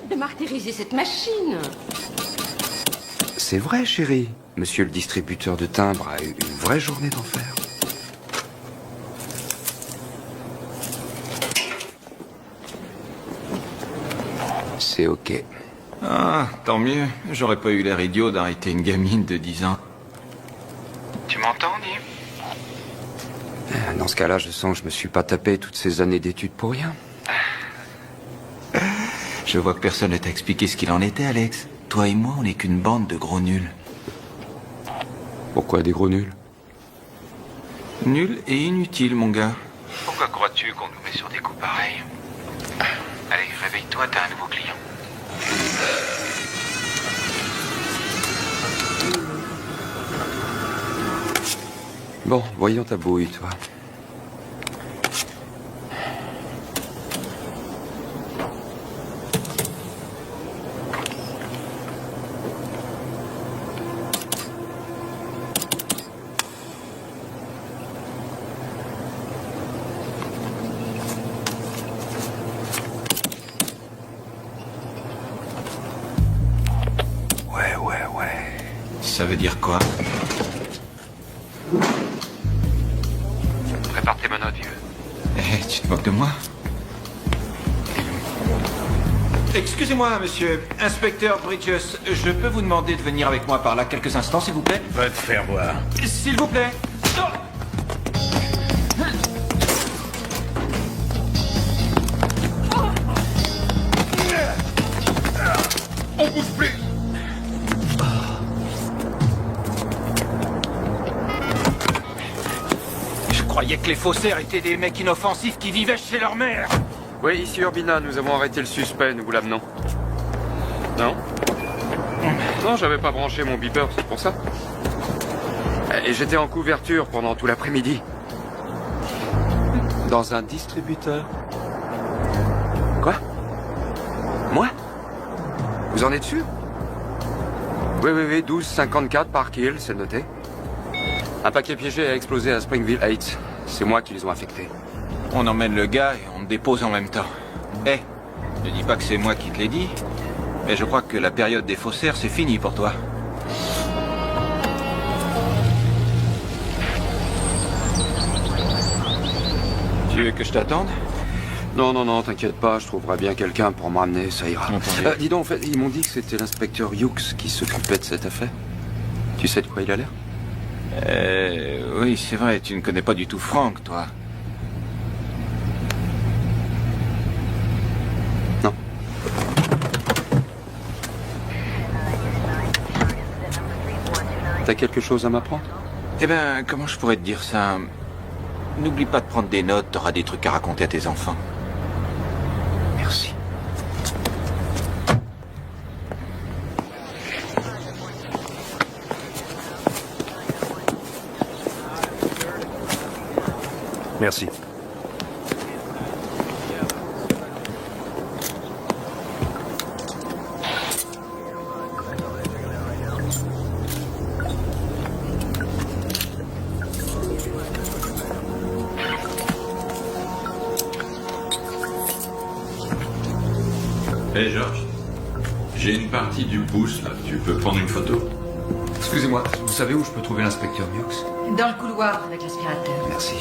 De martyriser cette machine. C'est vrai, chérie. Monsieur le distributeur de timbres a eu une vraie journée d'enfer. C'est ok. Ah, tant mieux. J'aurais pas eu l'air idiot d'arrêter une gamine de 10 ans. Tu m'entends, Nîmes? Dans ce cas-là, je sens que je me suis pas tapé toutes ces années d'études pour rien. Je vois que personne ne t'a expliqué ce qu'il en était, Alex. Toi et moi, on n'est qu'une bande de gros nuls. Pourquoi des gros nuls? Nuls et inutiles, mon gars. Pourquoi crois-tu qu'on nous met sur des coups pareils? Allez, réveille-toi, t'as un nouveau client. Bon, voyons ta bouille, toi. Ouais. Ça veut dire quoi? Prépare tes menottes, vieux. Eh, tu te moques de moi? Excusez-moi, monsieur. Inspecteur Bridges, je peux vous demander de venir avec moi par là quelques instants, s'il vous plaît? Va te faire voir. S'il vous plaît. Oh. On bouge plus. Je croyais que les faussaires étaient des mecs inoffensifs qui vivaient chez leur mère. Oui, ici Urbina, nous avons arrêté le suspect, nous vous l'amenons. Non? Non, j'avais pas branché mon beeper, c'est pour ça. Et j'étais en couverture pendant tout l'après-midi. Dans un distributeur. Quoi? Moi? Vous en êtes sûr? Oui, 12,54 Park Hill, c'est noté. Un paquet piégé a explosé à Springville Heights. C'est moi qui les ont affectés. On emmène le gars et on le dépose en même temps. Eh, ne dis pas que c'est moi qui te l'ai dit, mais je crois que la période des faussaires, c'est fini pour toi. Tu veux que je t'attende? Non, t'inquiète pas, je trouverai bien quelqu'un pour me ramener, ça ira. Entendu. Dis donc, en fait, ils m'ont dit que c'était l'inspecteur Hughes qui s'occupait de cette affaire. Tu sais de quoi il a l'air? Oui, c'est vrai, tu ne connais pas du tout Frank, toi. Non. T'as quelque chose à m'apprendre? Eh ben, comment je pourrais te dire ça? N'oublie pas de prendre des notes, t'auras des trucs à raconter à tes enfants. Merci. Merci. Hé Georges, j'ai une partie du pouce là, tu peux prendre une photo? Excusez-moi, vous savez où je peux trouver l'inspecteur Hughes? Dans le couloir avec l'aspirateur. Merci.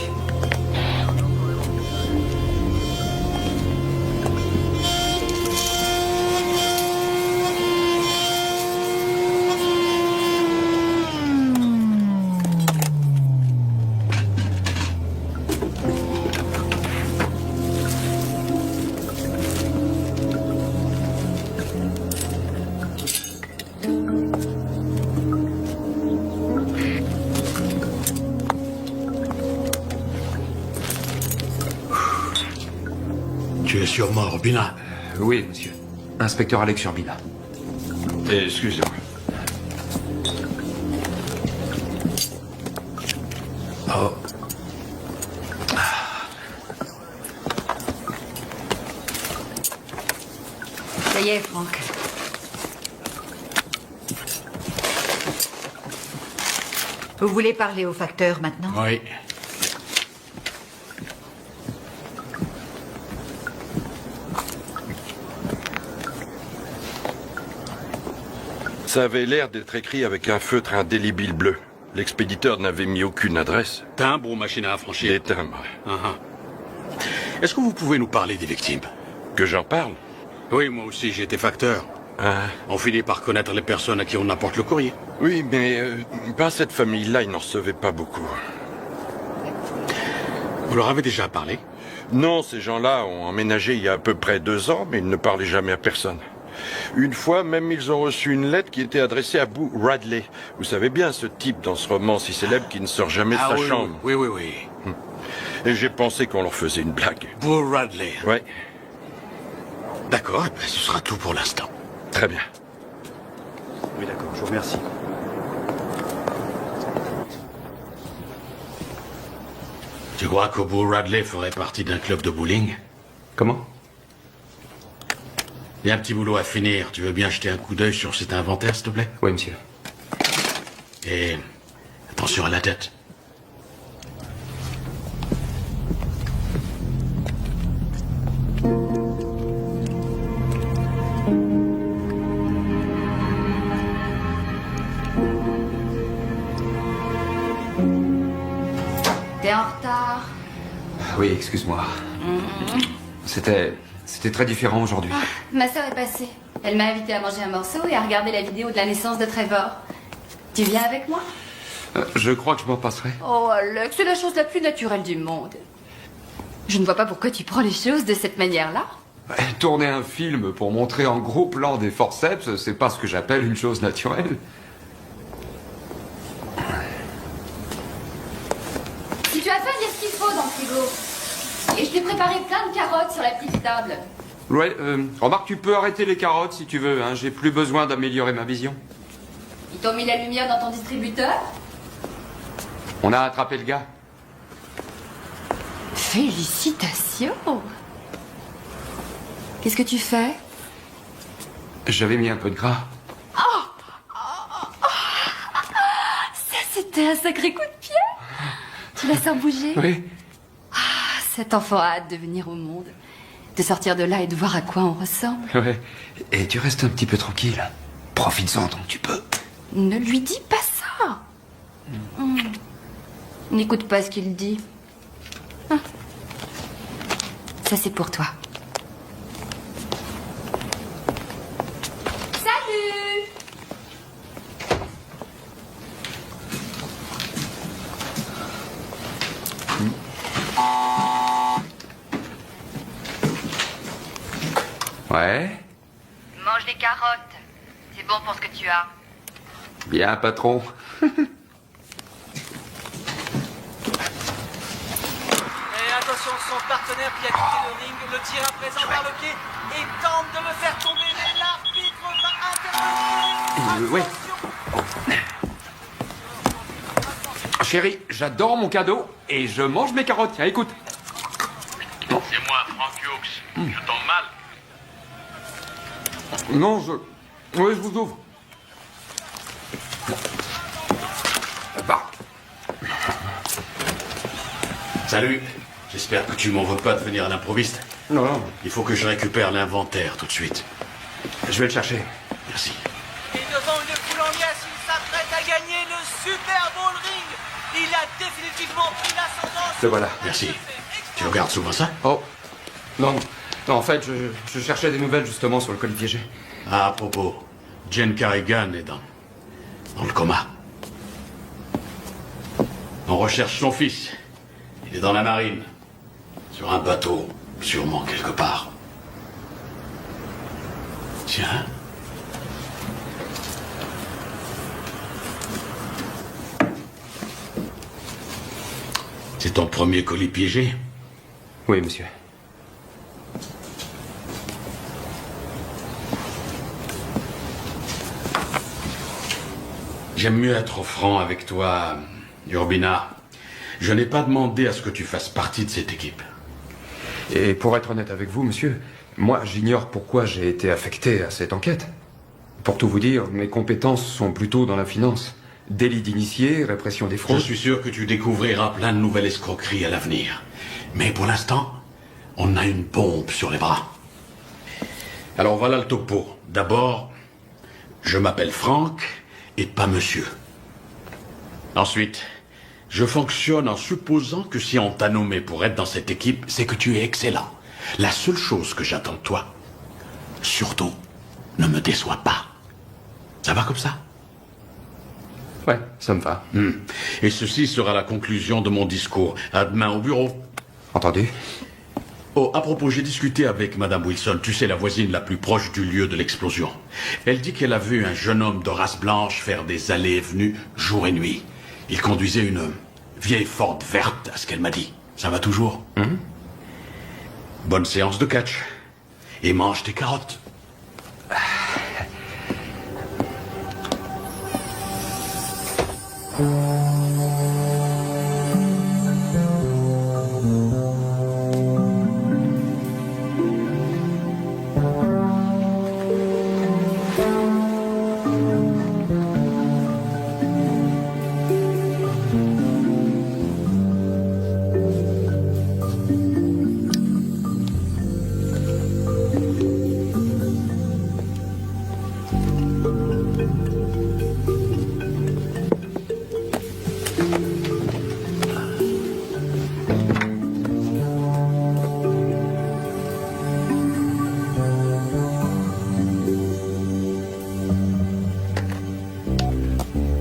Tu es sûrement Urbina. Oui, monsieur. Inspecteur Alex Urbina. Excusez-moi. Oh. Ça y est, Franck. Vous voulez parler au facteur maintenant? Oui. Ça avait l'air d'être écrit avec un feutre indélébile bleu. L'expéditeur n'avait mis aucune adresse. Timbre ou machine à affranchir? Les timbres. Est-ce que vous pouvez nous parler des victimes? Que j'en parle? Oui, moi aussi, j'ai été facteur. Ah. On finit par connaître les personnes à qui on apporte le courrier. Oui, mais pas cette famille-là, ils n'en recevaient pas beaucoup. Vous leur avez déjà parlé? Non, ces gens-là ont emménagé il y a à peu près 2 ans, mais ils ne parlaient jamais à personne. Une fois, même, ils ont reçu une lettre qui était adressée à Boo Radley. Vous savez bien, ce type dans ce roman si célèbre qui ne sort jamais de sa oui, chambre. oui, oui, oui. Et j'ai pensé qu'on leur faisait une blague. Boo Radley. Ouais, D'accord, ce sera tout pour l'instant. très bien. Oui, d'accord, je vous remercie. Tu crois que Boo Radley ferait partie d'un club de bowling? Comment? Il y a un petit boulot à finir. Tu veux bien jeter un coup d'œil sur cet inventaire, s'il te plaît? Oui, monsieur. Et attention à la tête. T'es en retard. Oui, excuse-moi. C'était très différent aujourd'hui. Ma sœur est passée. Elle m'a invité à manger un morceau et à regarder la vidéo de la naissance de Trevor. Tu viens avec moi? Je crois que je m'en passerai. Oh, Alex, c'est la chose la plus naturelle du monde. Je ne vois pas pourquoi tu prends les choses de cette manière-là. Tourner un film pour montrer en gros plan des forceps, c'est pas ce que j'appelle une chose naturelle. Si tu as faim, il y a ce qu'il faut dans le frigo. Et je t'ai préparé plein de carottes sur la petite table. Ouais, remarque, tu peux arrêter les carottes si tu veux, hein. J'ai plus besoin d'améliorer ma vision. Ils t'ont mis la lumière dans ton distributeur? On a attrapé le gars. Félicitations! Qu'est-ce que tu fais? J'avais mis un peu de gras. Ça, c'était un sacré coup de pied! Tu la sens bouger? Oui. Cet enfant a hâte de venir au monde, de sortir de là et de voir à quoi on ressemble. Ouais. Et tu restes un petit peu tranquille. Profites-en tant que tu peux. Ne lui dis pas ça. N'écoute pas ce qu'il dit. Ah. Ça, c'est pour toi. Salut! Ouais. Mange des carottes. C'est bon pour ce que tu as. Bien, patron. Et attention, son partenaire qui a quitté le ring le tire à présent par le pied et tente de le faire tomber, mais l'arbitre va intervenir. Ouais. Chérie, j'adore mon cadeau et je mange mes carottes. Tiens, écoute. C'est moi, Frank Hughes. Je tombe mal. Non, Oui, je vous ouvre. Bah. Salut. J'espère que tu m'en veux pas de venir à l'improviste. Non, non. Il faut que je récupère l'inventaire tout de suite. Je vais le chercher. Merci. Et devant une foule en liesse, il s'apprête à gagner le Super Bowl ring. Il a définitivement pris l'ascendant. Le voilà. Merci. Tu regardes souvent ça? Oh. Non, non, en fait, je cherchais des nouvelles justement sur le colis piégé. Ah, à propos, Jen Carrigan est dans le coma. On recherche son fils. Il est dans la marine. Sur un bateau, sûrement quelque part. Tiens. C'est ton premier colis piégé? Oui, monsieur. J'aime mieux être franc avec toi, Urbina. Je n'ai pas demandé à ce que tu fasses partie de cette équipe. Et pour être honnête avec vous, monsieur, moi, j'ignore pourquoi j'ai été affecté à cette enquête. Pour tout vous dire, mes compétences sont plutôt dans la finance. Délit d'initié, répression des fraudes... Je suis sûr que tu découvriras plein de nouvelles escroqueries à l'avenir. Mais pour l'instant, on a une bombe sur les bras. Alors voilà le topo. D'abord, je m'appelle Franck et pas monsieur. Ensuite, je fonctionne en supposant que si on t'a nommé pour être dans cette équipe, c'est que tu es excellent. La seule chose que j'attends de toi, surtout, ne me déçois pas. Ça va comme ça? Ouais, ça me va. Et ceci sera la conclusion de mon discours. À demain au bureau. Entendu. Oh, à propos, j'ai discuté avec Madame Wilson, tu sais, la voisine la plus proche du lieu de l'explosion. Elle dit qu'elle a vu un jeune homme de race blanche faire des allées et venues jour et nuit. Il conduisait une vieille Ford verte, à ce qu'elle m'a dit. Ça va toujours? Bonne séance de catch. Et mange tes carottes.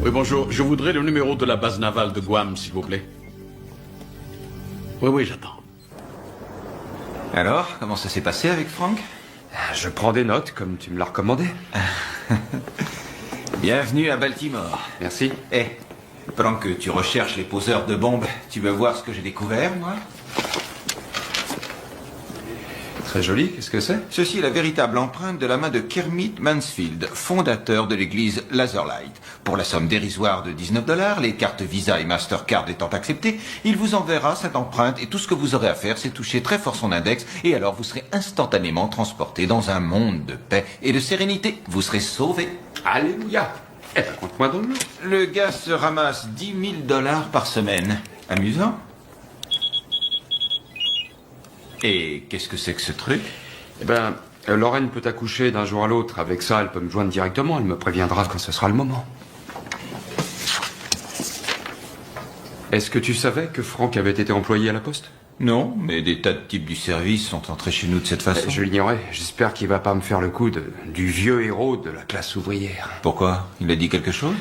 Oui, bonjour. Je voudrais le numéro de la base navale de Guam, s'il vous plaît. Oui, j'attends. Alors, comment ça s'est passé avec Franck? Je prends des notes, comme tu me l'as recommandé. Bienvenue à Baltimore. Merci. Pendant que tu recherches les poseurs de bombes, tu veux voir ce que j'ai découvert, moi? Très joli, qu'est-ce que c'est? Ceci est la véritable empreinte de la main de Kermit Mansfield, fondateur de l'église Lazerlight. Pour la somme dérisoire de $19, les cartes Visa et Mastercard étant acceptées, il vous enverra cette empreinte et tout ce que vous aurez à faire, c'est toucher très fort son index et alors vous serez instantanément transporté dans un monde de paix et de sérénité. Vous serez sauvé. Alléluia. Eh ben, compte-moi dans le lot. Le gars se ramasse $10 000 par semaine. Amusant. Et qu'est-ce que c'est que ce truc? Eh ben, Lorraine peut accoucher d'un jour à l'autre. Avec ça, elle peut me joindre directement. Elle me préviendra quand ce sera le moment. Est-ce que tu savais que Franck avait été employé à la poste? Non, mais des tas de types du service sont entrés chez nous de cette façon. Je l'ignorais. J'espère qu'il va pas me faire le coup du vieux héros de la classe ouvrière. Pourquoi? Il a dit quelque chose?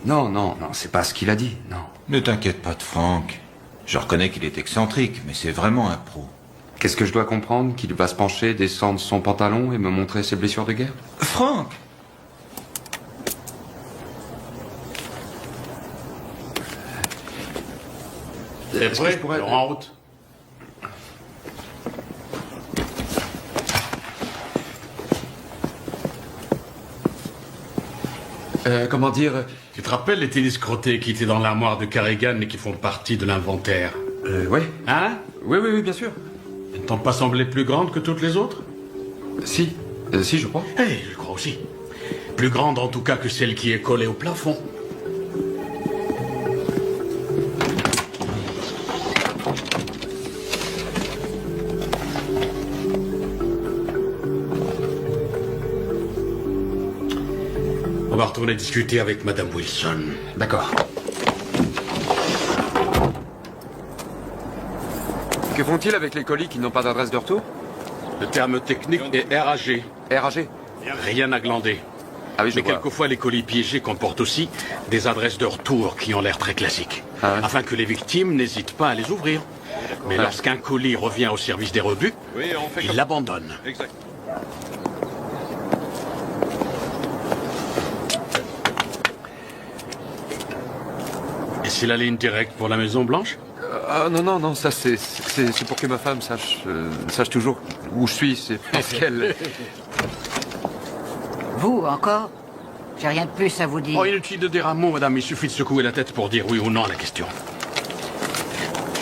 Non, c'est pas ce qu'il a dit, non. Ne t'inquiète pas de Franck. Je reconnais qu'il est excentrique, mais c'est vraiment un pro. Qu'est-ce que je dois comprendre? Qu'il va se pencher, descendre son pantalon et me montrer ses blessures de guerre? Franck! C'est prêt? En route. Comment dire? Tu te rappelles les tennis crottés qui étaient dans l'armoire de Carrigan et qui font partie de l'inventaire? Oui. Hein? Oui, bien sûr. Elles ne t'ont pas semblé plus grandes que toutes les autres? Si, je crois. Je crois aussi. Plus grande en tout cas que celle qui est collée au plafond. On va retourner discuter avec Madame Wilson. D'accord. Que font-ils avec les colis qui n'ont pas d'adresse de retour? Le terme technique est RAG. RAG? Rien à glander. Ah oui, je Mais vois. quelquefois, les colis piégés comportent aussi des adresses de retour qui ont l'air très classiques. Ah ouais. Afin que les victimes n'hésitent pas à les ouvrir. Mais Ouais. lorsqu'un colis revient au service des rebuts, ils l'abandonnent. Exact. Et c'est la ligne directe pour la Maison Blanche? Ah non, ça c'est pour que ma femme sache toujours où je suis. C'est parce qu'elle... Vous, encore? J'ai rien de plus à vous dire. Oh, inutile de dire un mot, madame. Il suffit de secouer la tête pour dire oui ou non à la question.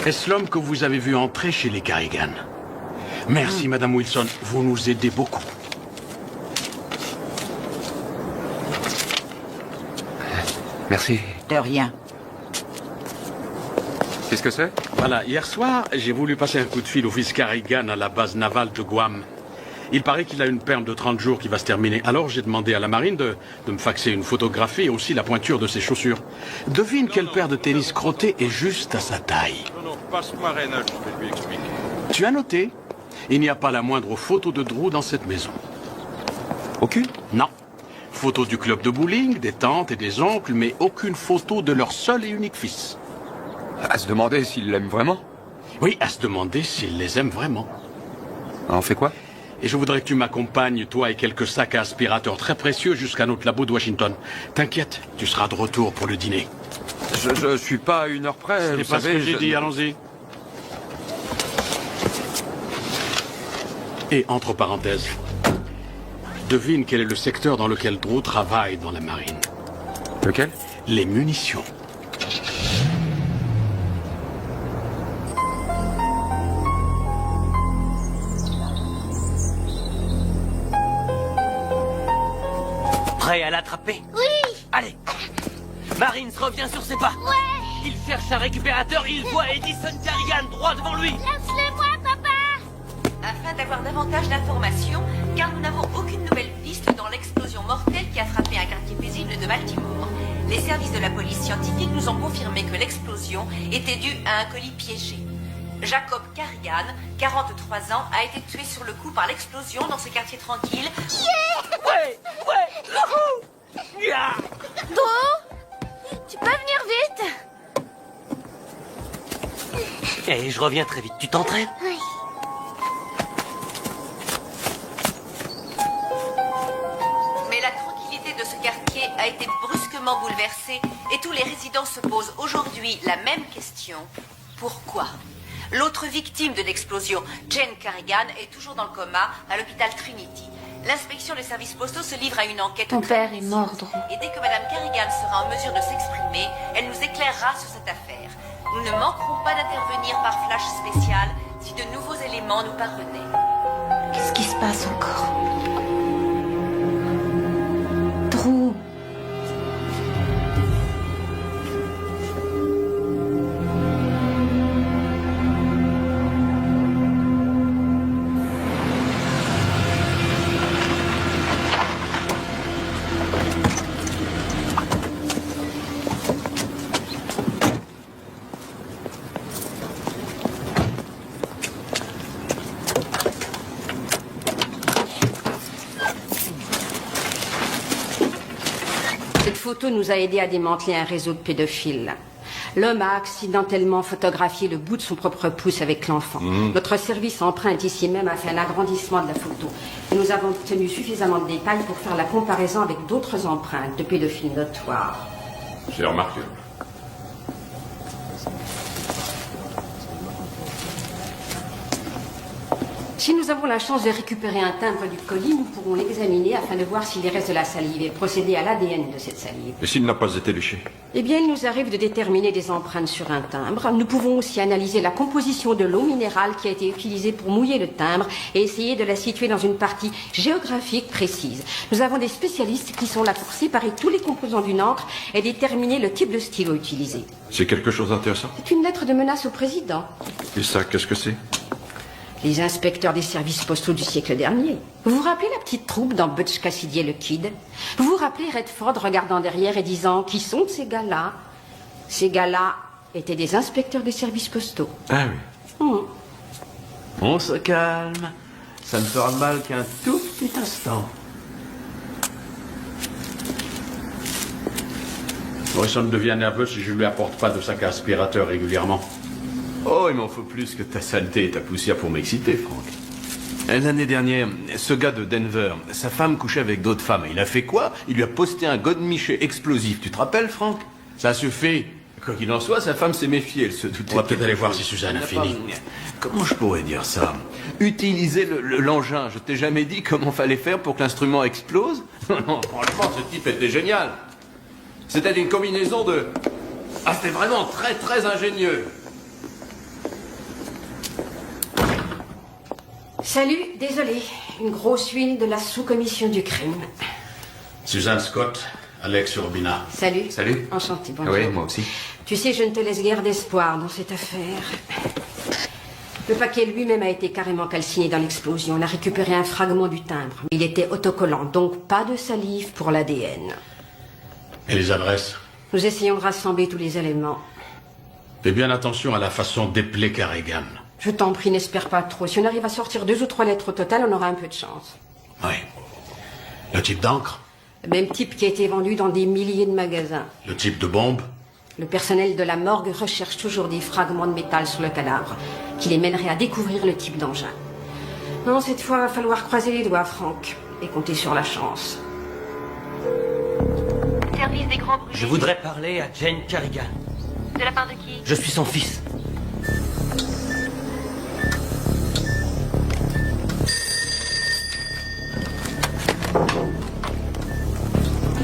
Est-ce l'homme que vous avez vu entrer chez les Carrigan? Merci, Madame Wilson. Vous nous aidez beaucoup. Merci. De rien. Qu'est-ce que c'est? Voilà, hier soir, j'ai voulu passer un coup de fil au fils Carrigan à la base navale de Guam. Il paraît qu'il a une perme de 30 jours qui va se terminer. Alors j'ai demandé à la marine de me faxer une photographie et aussi la pointure de ses chaussures. Devine quelle paire de tennis crottés est juste à sa taille. Non, passe-moi Reynolds, je vais lui expliquer. Tu as noté? Il n'y a pas la moindre photo de Drew dans cette maison. Aucune? Non. Photo du club de bowling, des tantes et des oncles, mais aucune photo de leur seul et unique fils. À se demander s'il l'aime vraiment. Oui, à se demander s'il les aime vraiment. On fait quoi? Et je voudrais que tu m'accompagnes, toi et quelques sacs à aspirateurs très précieux, jusqu'à notre labo de Washington. T'inquiète, tu seras de retour pour le dîner. Je suis pas à 1 heure près, C'est vous pas ce savez, que j'ai dit, allons-y. Et entre parenthèses, devine quel est le secteur dans lequel Drew travaille dans la marine. Lequel? Les munitions. Prêt à l'attraper? Oui. Allez. Marines revient sur ses pas. Ouais. Il cherche un récupérateur, il voit Edison Carrigan droit devant lui. Laisse-le-moi, papa. Afin d'avoir davantage d'informations, car nous n'avons aucune nouvelle piste dans l'explosion mortelle qui a frappé un quartier paisible de Baltimore. Les services de la police scientifique nous ont confirmé que l'explosion était due à un colis piégé. Jacob Carrigan, 43 ans, a été tué sur le coup par l'explosion dans ce quartier tranquille. Ouais, Drew. Yeah. Drew, tu peux venir vite? Et je reviens très vite, tu t'entraînes? Oui. Mais la tranquillité de ce quartier a été brusquement bouleversée et tous les résidents se posent aujourd'hui la même question. Pourquoi? L'autre victime de l'explosion, Jane Carrigan, est toujours dans le coma à l'hôpital Trinity. L'inspection des services postaux se livre à une enquête. Ton père est mort, Drew. Et dès que Madame Carrigan sera en mesure de s'exprimer, elle nous éclairera sur cette affaire. Nous ne manquerons pas d'intervenir par flash spécial si de nouveaux éléments nous parvenaient. Qu'est-ce qui se passe encore? Drew. Cette photo nous a aidé à démanteler un réseau de pédophiles. L'homme a accidentellement photographié le bout de son propre pouce avec l'enfant. Notre service empreinte ici même a fait un agrandissement de la photo. Et nous avons obtenu suffisamment de détails pour faire la comparaison avec d'autres empreintes de pédophiles notoires. J'ai remarqué. Si nous avons la chance de récupérer un timbre du colis, nous pourrons l'examiner afin de voir s'il y reste de la salive et procéder à l'ADN de cette salive. Et s'il n'a pas été léché? Eh bien, il nous arrive de déterminer des empreintes sur un timbre. Nous pouvons aussi analyser la composition de l'eau minérale qui a été utilisée pour mouiller le timbre et essayer de la situer dans une partie géographique précise. Nous avons des spécialistes qui sont là pour séparer tous les composants d'une encre et déterminer le type de stylo utilisé. C'est quelque chose d'intéressant? C'est une lettre de menace au président. Et ça, qu'est-ce que c'est? Les inspecteurs des services postaux du siècle dernier. Vous vous rappelez la petite troupe dans Butch Cassidy et le Kid? Vous vous rappelez Redford regardant derrière et disant « Qui sont ces gars-là » Ces gars-là étaient des inspecteurs des services postaux. Ah oui. On se calme. Ça ne fera mal qu'un tout petit instant. Morrison devient nerveux si je ne lui apporte pas de sac à aspirateur régulièrement. Oh, il m'en faut plus que ta saleté et ta poussière pour m'exciter, Franck. L'année dernière, ce gars de Denver, sa femme couchait avec d'autres femmes. Il a fait quoi? Il lui a posté un godemiché explosif. Tu te rappelles, Franck? Ça suffit. Quoi qu'il en soit, sa femme s'est méfiée. Elle se doutait. On va peut-être aller voir si Suzanne a fini. Comment je pourrais dire ça? Utiliser l'engin. Je t'ai jamais dit comment fallait faire pour que l'instrument explose? Non, franchement, ce type était génial. C'était une combinaison de... Ah, c'était vraiment très, très ingénieux. Salut, désolé. Une grosse huile de la sous-commission du crime. Suzanne Scott, Alex Urbina. Salut. Salut. Enchanté, bonjour. Oui, moi aussi. Tu sais, je ne te laisse guère d'espoir dans cette affaire. Le paquet lui-même a été carrément calciné dans l'explosion. On a récupéré un fragment du timbre. Il était autocollant, donc pas de salive pour l'ADN. Et les adresses? Nous essayons de rassembler tous les éléments. Fais bien attention à la façon d'épeler Carrigan. Je t'en prie, n'espère pas trop. Si on arrive à sortir 2 ou 3 lettres au total, on aura un peu de chance. Oui. Le type d'encre? Le même type qui a été vendu dans des milliers de magasins. Le type de bombe? Le personnel de la morgue recherche toujours des fragments de métal sur le cadavre, qui les mèneraient à découvrir le type d'engin. Non, cette fois, il va falloir croiser les doigts, Franck, et compter sur la chance. Service des grands brûlés. Je voudrais parler à Jane Carrigan. De la part de qui? Je suis son fils.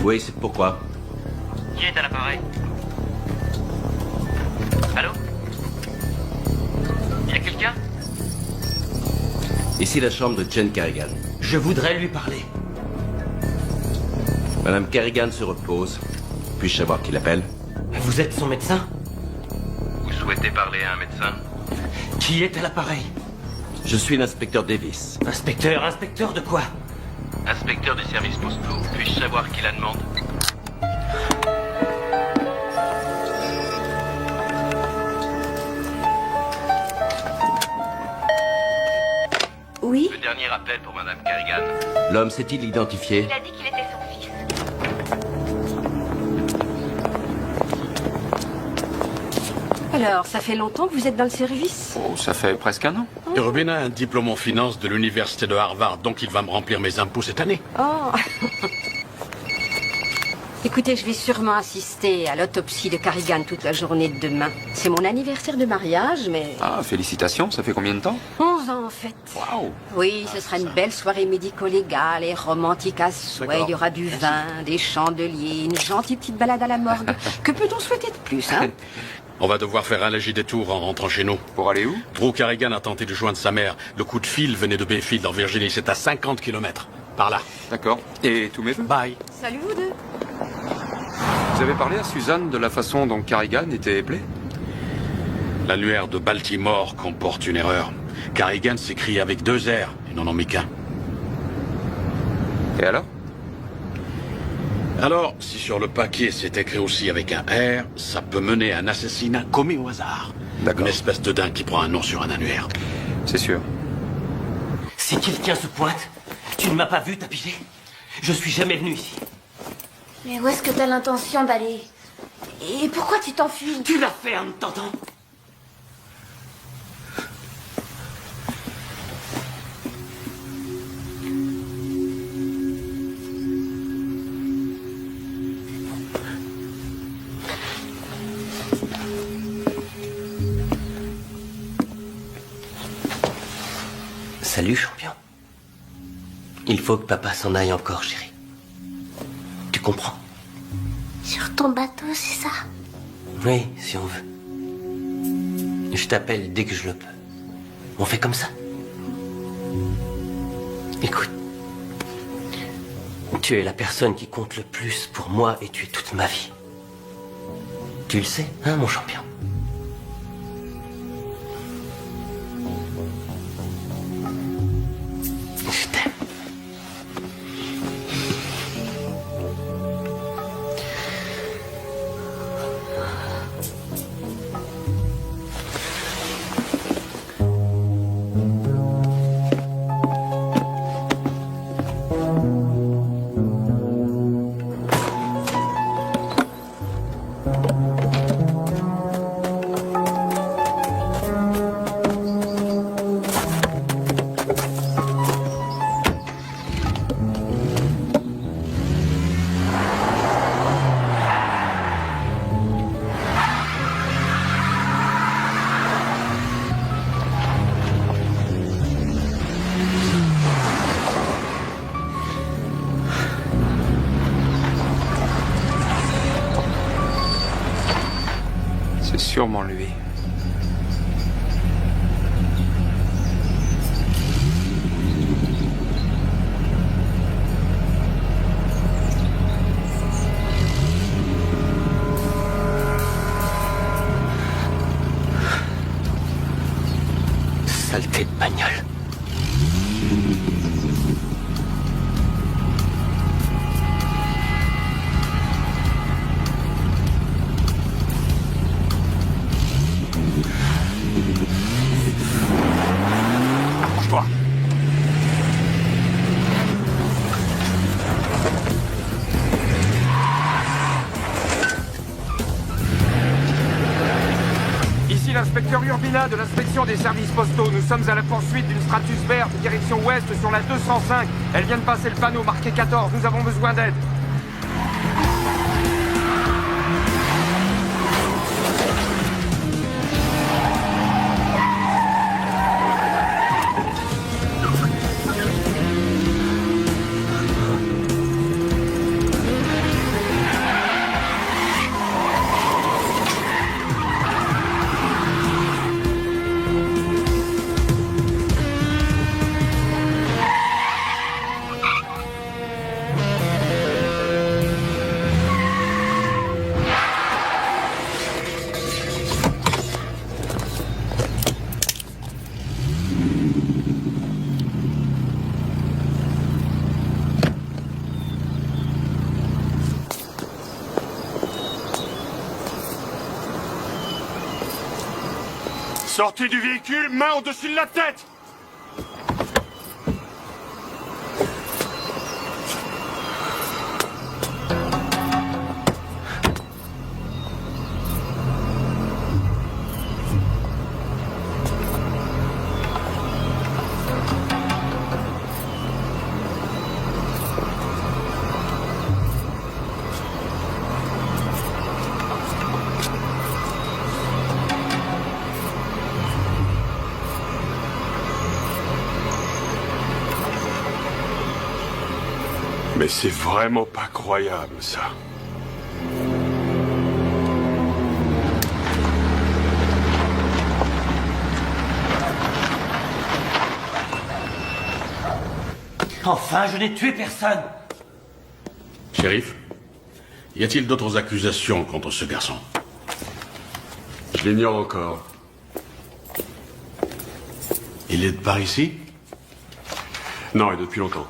Oui, c'est pourquoi. Qui est à l'appareil? Allô? Y a quelqu'un? Ici la chambre de Jane Carrigan. Je voudrais lui parler. Madame Carrigan se repose. Puis-je savoir qui l'appelle? Vous êtes son médecin? Vous souhaitez parler à un médecin? Qui est à l'appareil? Je suis l'inspecteur Davis. Inspecteur de quoi? Inspecteur des services postaux. Puis-je savoir qui la demande? Oui? Le dernier appel pour Madame Carrigan. L'homme s'est-il identifié? Il a dit qu'il était son fils. Alors, ça fait longtemps que vous êtes dans le service? Oh, ça fait presque un an. Urbina a un diplôme en finance de l'université de Harvard, donc il va me remplir mes impôts cette année. Oh. Écoutez, je vais sûrement assister à l'autopsie de Carrigan toute la journée de demain. C'est mon anniversaire de mariage, mais... Ah, félicitations, ça fait combien de temps? 11 ans, en fait. Waouh! Oui, ce sera une belle soirée médico-légale et romantique à souhait. Il y aura du vin, des chandeliers, une gentille petite balade à la morgue. Que peut-on souhaiter de plus, hein? On va devoir faire un léger détour en rentrant chez nous. Pour aller où? Drew Carrigan a tenté de joindre sa mère. Le coup de fil venait de Bayfield en Virginie. C'est à 50 km. Par là. D'accord. Et tous mes vœux? Bye. Salut, vous deux. Vous avez parlé à Suzanne de la façon dont Carrigan était éplé? L'annuaire de Baltimore comporte une erreur. Carrigan s'écrit avec 2 R. Ils n'en ont mis qu'un. Et alors? Alors, si sur le paquet c'est écrit aussi avec un R, ça peut mener à un assassinat commis au hasard. D'accord. Une espèce de dingue qui prend un nom sur un annuaire. C'est sûr. Si quelqu'un se pointe, tu ne m'as pas vu, t'as pigé? Je suis jamais venu ici. Mais où est-ce que t'as l'intention d'aller? Et pourquoi tu t'enfuis? Tu la fermes, t'entends? Salut, champion. Il faut que papa s'en aille encore, chérie. Tu comprends? Sur ton bateau, c'est ça? Oui, si on veut. Je t'appelle dès que je le peux. On fait comme ça. Écoute. Tu es la personne qui compte le plus pour moi et tu es toute ma vie. Tu le sais, hein, mon champion? Je t'aime. C'est sûrement lui. inspecteur Urbina de l'inspection des services postaux. Nous sommes à la poursuite d'une Stratus verte, direction ouest sur la 205. Elle vient de passer le panneau marqué 14. Nous avons besoin d'aide. Sortez du véhicule, main au-dessus de la tête! Mais c'est vraiment pas croyable, ça. Enfin, je n'ai tué personne. Shérif, y a-t-il d'autres accusations contre ce garçon? Je l'ignore encore. Il est par ici? Non, et depuis longtemps.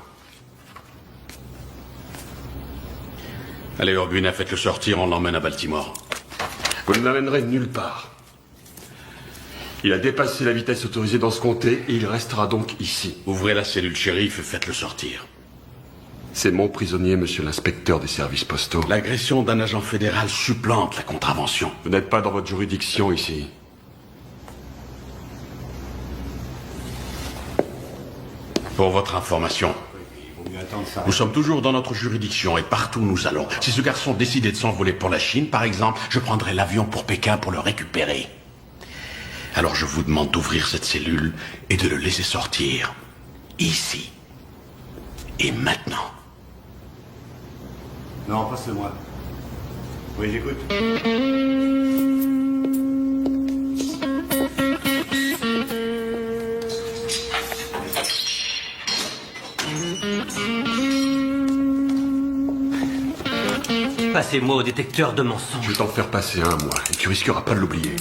Allez, Urbina, faites-le sortir, on l'emmène à Baltimore. Vous ne l'amènerez nulle part. Il a dépassé la vitesse autorisée dans ce comté et il restera donc ici. Ouvrez la cellule shérif et faites-le sortir. C'est mon prisonnier, monsieur l'inspecteur des services postaux. L'agression d'un agent fédéral supplante la contravention. Vous n'êtes pas dans votre juridiction ici. Pour votre information, nous sommes toujours dans notre juridiction et partout où nous allons. Si ce garçon décidait de s'envoler pour la Chine, par exemple, je prendrais l'avion pour Pékin pour le récupérer. Alors je vous demande d'ouvrir cette cellule et de le laisser sortir. Ici. Et maintenant. Non, passe-le-moi. Oui, j'écoute. Passez-moi au détecteur de mensonges. Je vais t'en faire passer un, moi, et tu risqueras pas de l'oublier.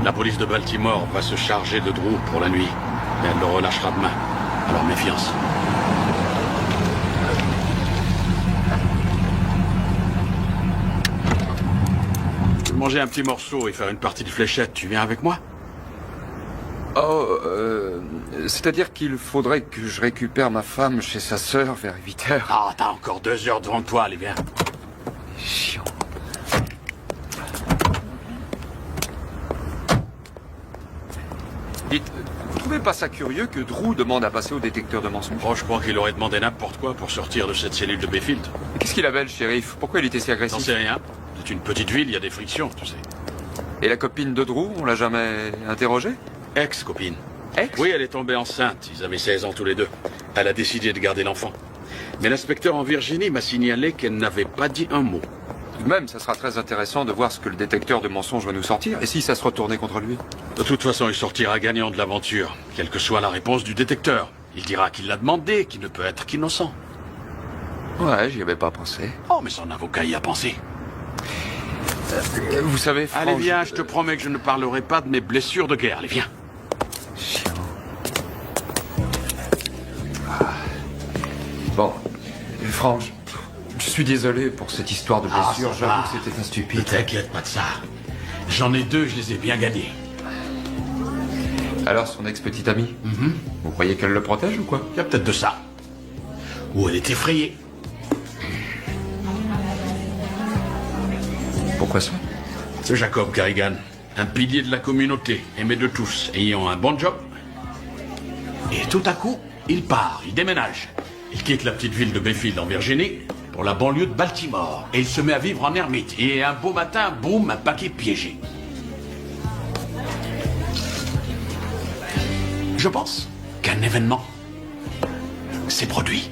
La police de Baltimore va se charger de Drew pour la nuit. Mais elle le relâchera demain. Alors méfiance. Manger un petit morceau et faire une partie de fléchette, tu viens avec moi? Oh, c'est-à-dire qu'il faudrait que je récupère ma femme chez sa sœur vers 8 heures. Ah, t'as encore 2 heures devant toi, allez, viens. Chiant. Dites, vous trouvez pas ça curieux que Drew demande à passer au détecteur de mensonges? Oh, je crois qu'il aurait demandé n'importe quoi pour sortir de cette cellule de Bayfield. Qu'est-ce qu'il avait, le shérif? Pourquoi il était si agressif? J'en sais rien. C'est une petite ville, il y a des frictions, tu sais. Et la copine de Drew, on l'a jamais interrogée? Ex-copine. Ex? Oui, elle est tombée enceinte. Ils avaient 16 ans tous les deux. Elle a décidé de garder l'enfant. Mais l'inspecteur en Virginie m'a signalé qu'elle n'avait pas dit un mot. Tout de même, ça sera très intéressant de voir ce que le détecteur de mensonges va nous sortir, et si ça se retournait contre lui. De toute façon, il sortira gagnant de l'aventure, quelle que soit la réponse du détecteur. Il dira qu'il l'a demandé, qu'il ne peut être qu'innocent. Ouais, j'y avais pas pensé. Oh, mais son avocat y a pensé. Vous savez, Franck... Allez, viens, je te promets que je ne parlerai pas de mes blessures de guerre. Allez, viens. Chiant. Bon, Franck, je suis désolé pour cette histoire de blessure. J'avoue que c'était un stupide. Ne t'inquiète pas de ça. J'en ai 2, je les ai bien gagnés. Alors, son ex-petite amie Vous croyez qu'elle le protège ou quoi? Il y a peut-être de ça. Ou elle est effrayée. Pourquoi ça? C'est Jacob Carrigan, un pilier de la communauté, aimé de tous, ayant un bon job. Et tout à coup, il part, il déménage. Il quitte la petite ville de Bayfield en Virginie pour la banlieue de Baltimore. Et il se met à vivre en ermite. Et un beau matin, boum, un paquet piégé. Je pense qu'un événement s'est produit.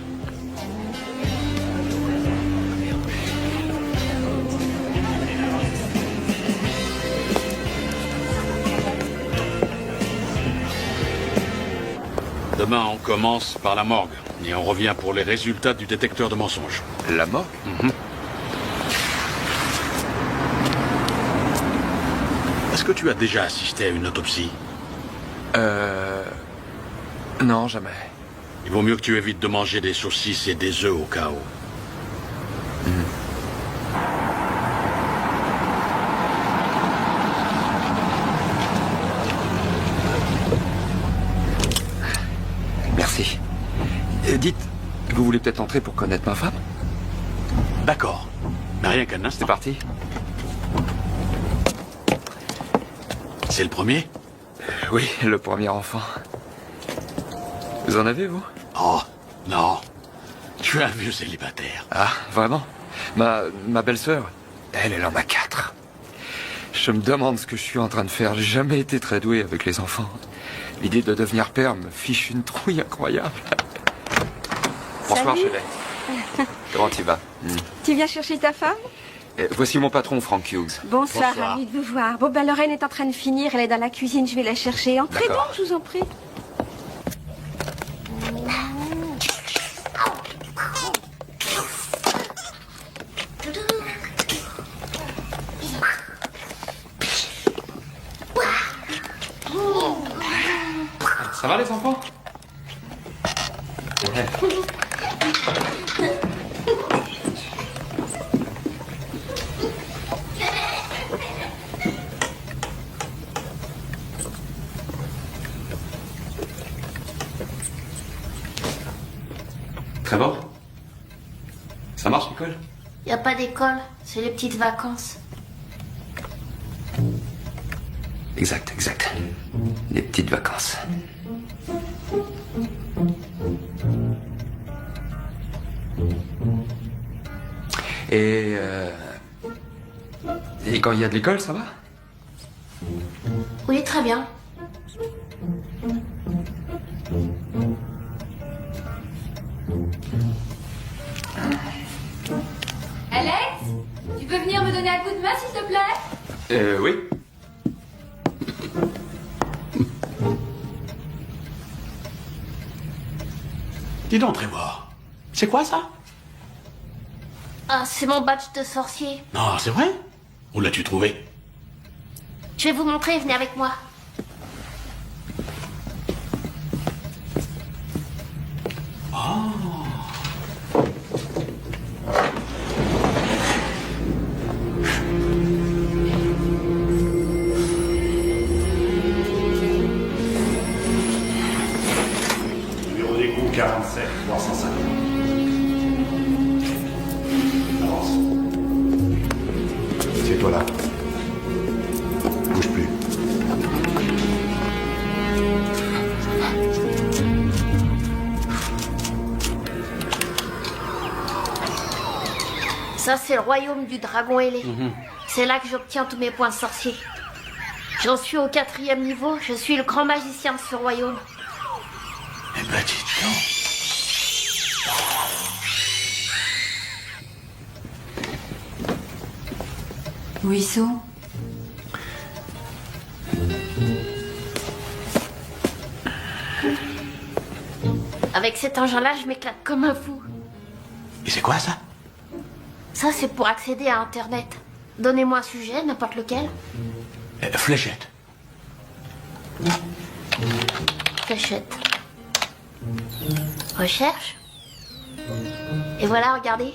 Demain, on commence par la morgue. Et on revient pour les résultats du détecteur de mensonges. La morgue? Est-ce que tu as déjà assisté à une autopsie? Non, jamais. Il vaut mieux que tu évites de manger des saucisses et des œufs au cas où. Merci. Dites, vous voulez peut-être entrer pour connaître ma femme? D'accord. Mais rien qu'un instant. C'est parti. C'est le premier? Oui, le premier enfant. Vous en avez, vous? Oh, non. Je suis un vieux célibataire. Ah, vraiment? Ma belle-sœur, elle en a 4. Je me demande ce que je suis en train de faire. J'ai jamais été très doué avec les enfants. L'idée de devenir père me fiche une trouille incroyable. Bonsoir, Salut. Shelley. Comment tu vas? Tu viens chercher ta femme? Voici mon patron, Frank Hughes. Bonsoir, ravi de vous voir. Bon, ben Lorraine est en train de finir, elle est dans la cuisine, je vais la chercher. Entrez D'accord. donc, je vous en prie. Ça va les enfants? Trevor? Ça marche l'école? Y a pas d'école, c'est les petites vacances. Exact. Les petites vacances. Et quand il y a de l'école, ça va? Oui, très bien. Alex, tu peux venir me donner un coup de main, s'il te plaît? Oui. Dis donc, Trevor. C'est quoi ça? Ah, c'est mon badge de sorcier. Non, c'est vrai? Où l'as-tu trouvé? Je vais vous montrer, venez avec moi. Numéro d'écoute 47, 350. Avance. C'est toi là. Bouge plus. Ça, c'est le royaume du dragon ailé. C'est là que j'obtiens tous mes points sorciers. J'en suis au 4e niveau, je suis le grand magicien de ce royaume. Eh ben, dis donc. Ruisseau. Avec cet engin-là, je m'éclate comme un fou. Et c'est quoi ça? Ça, c'est pour accéder à Internet. Donnez-moi un sujet, n'importe lequel. Fléchette. Fléchette. Recherche. Et voilà, regardez.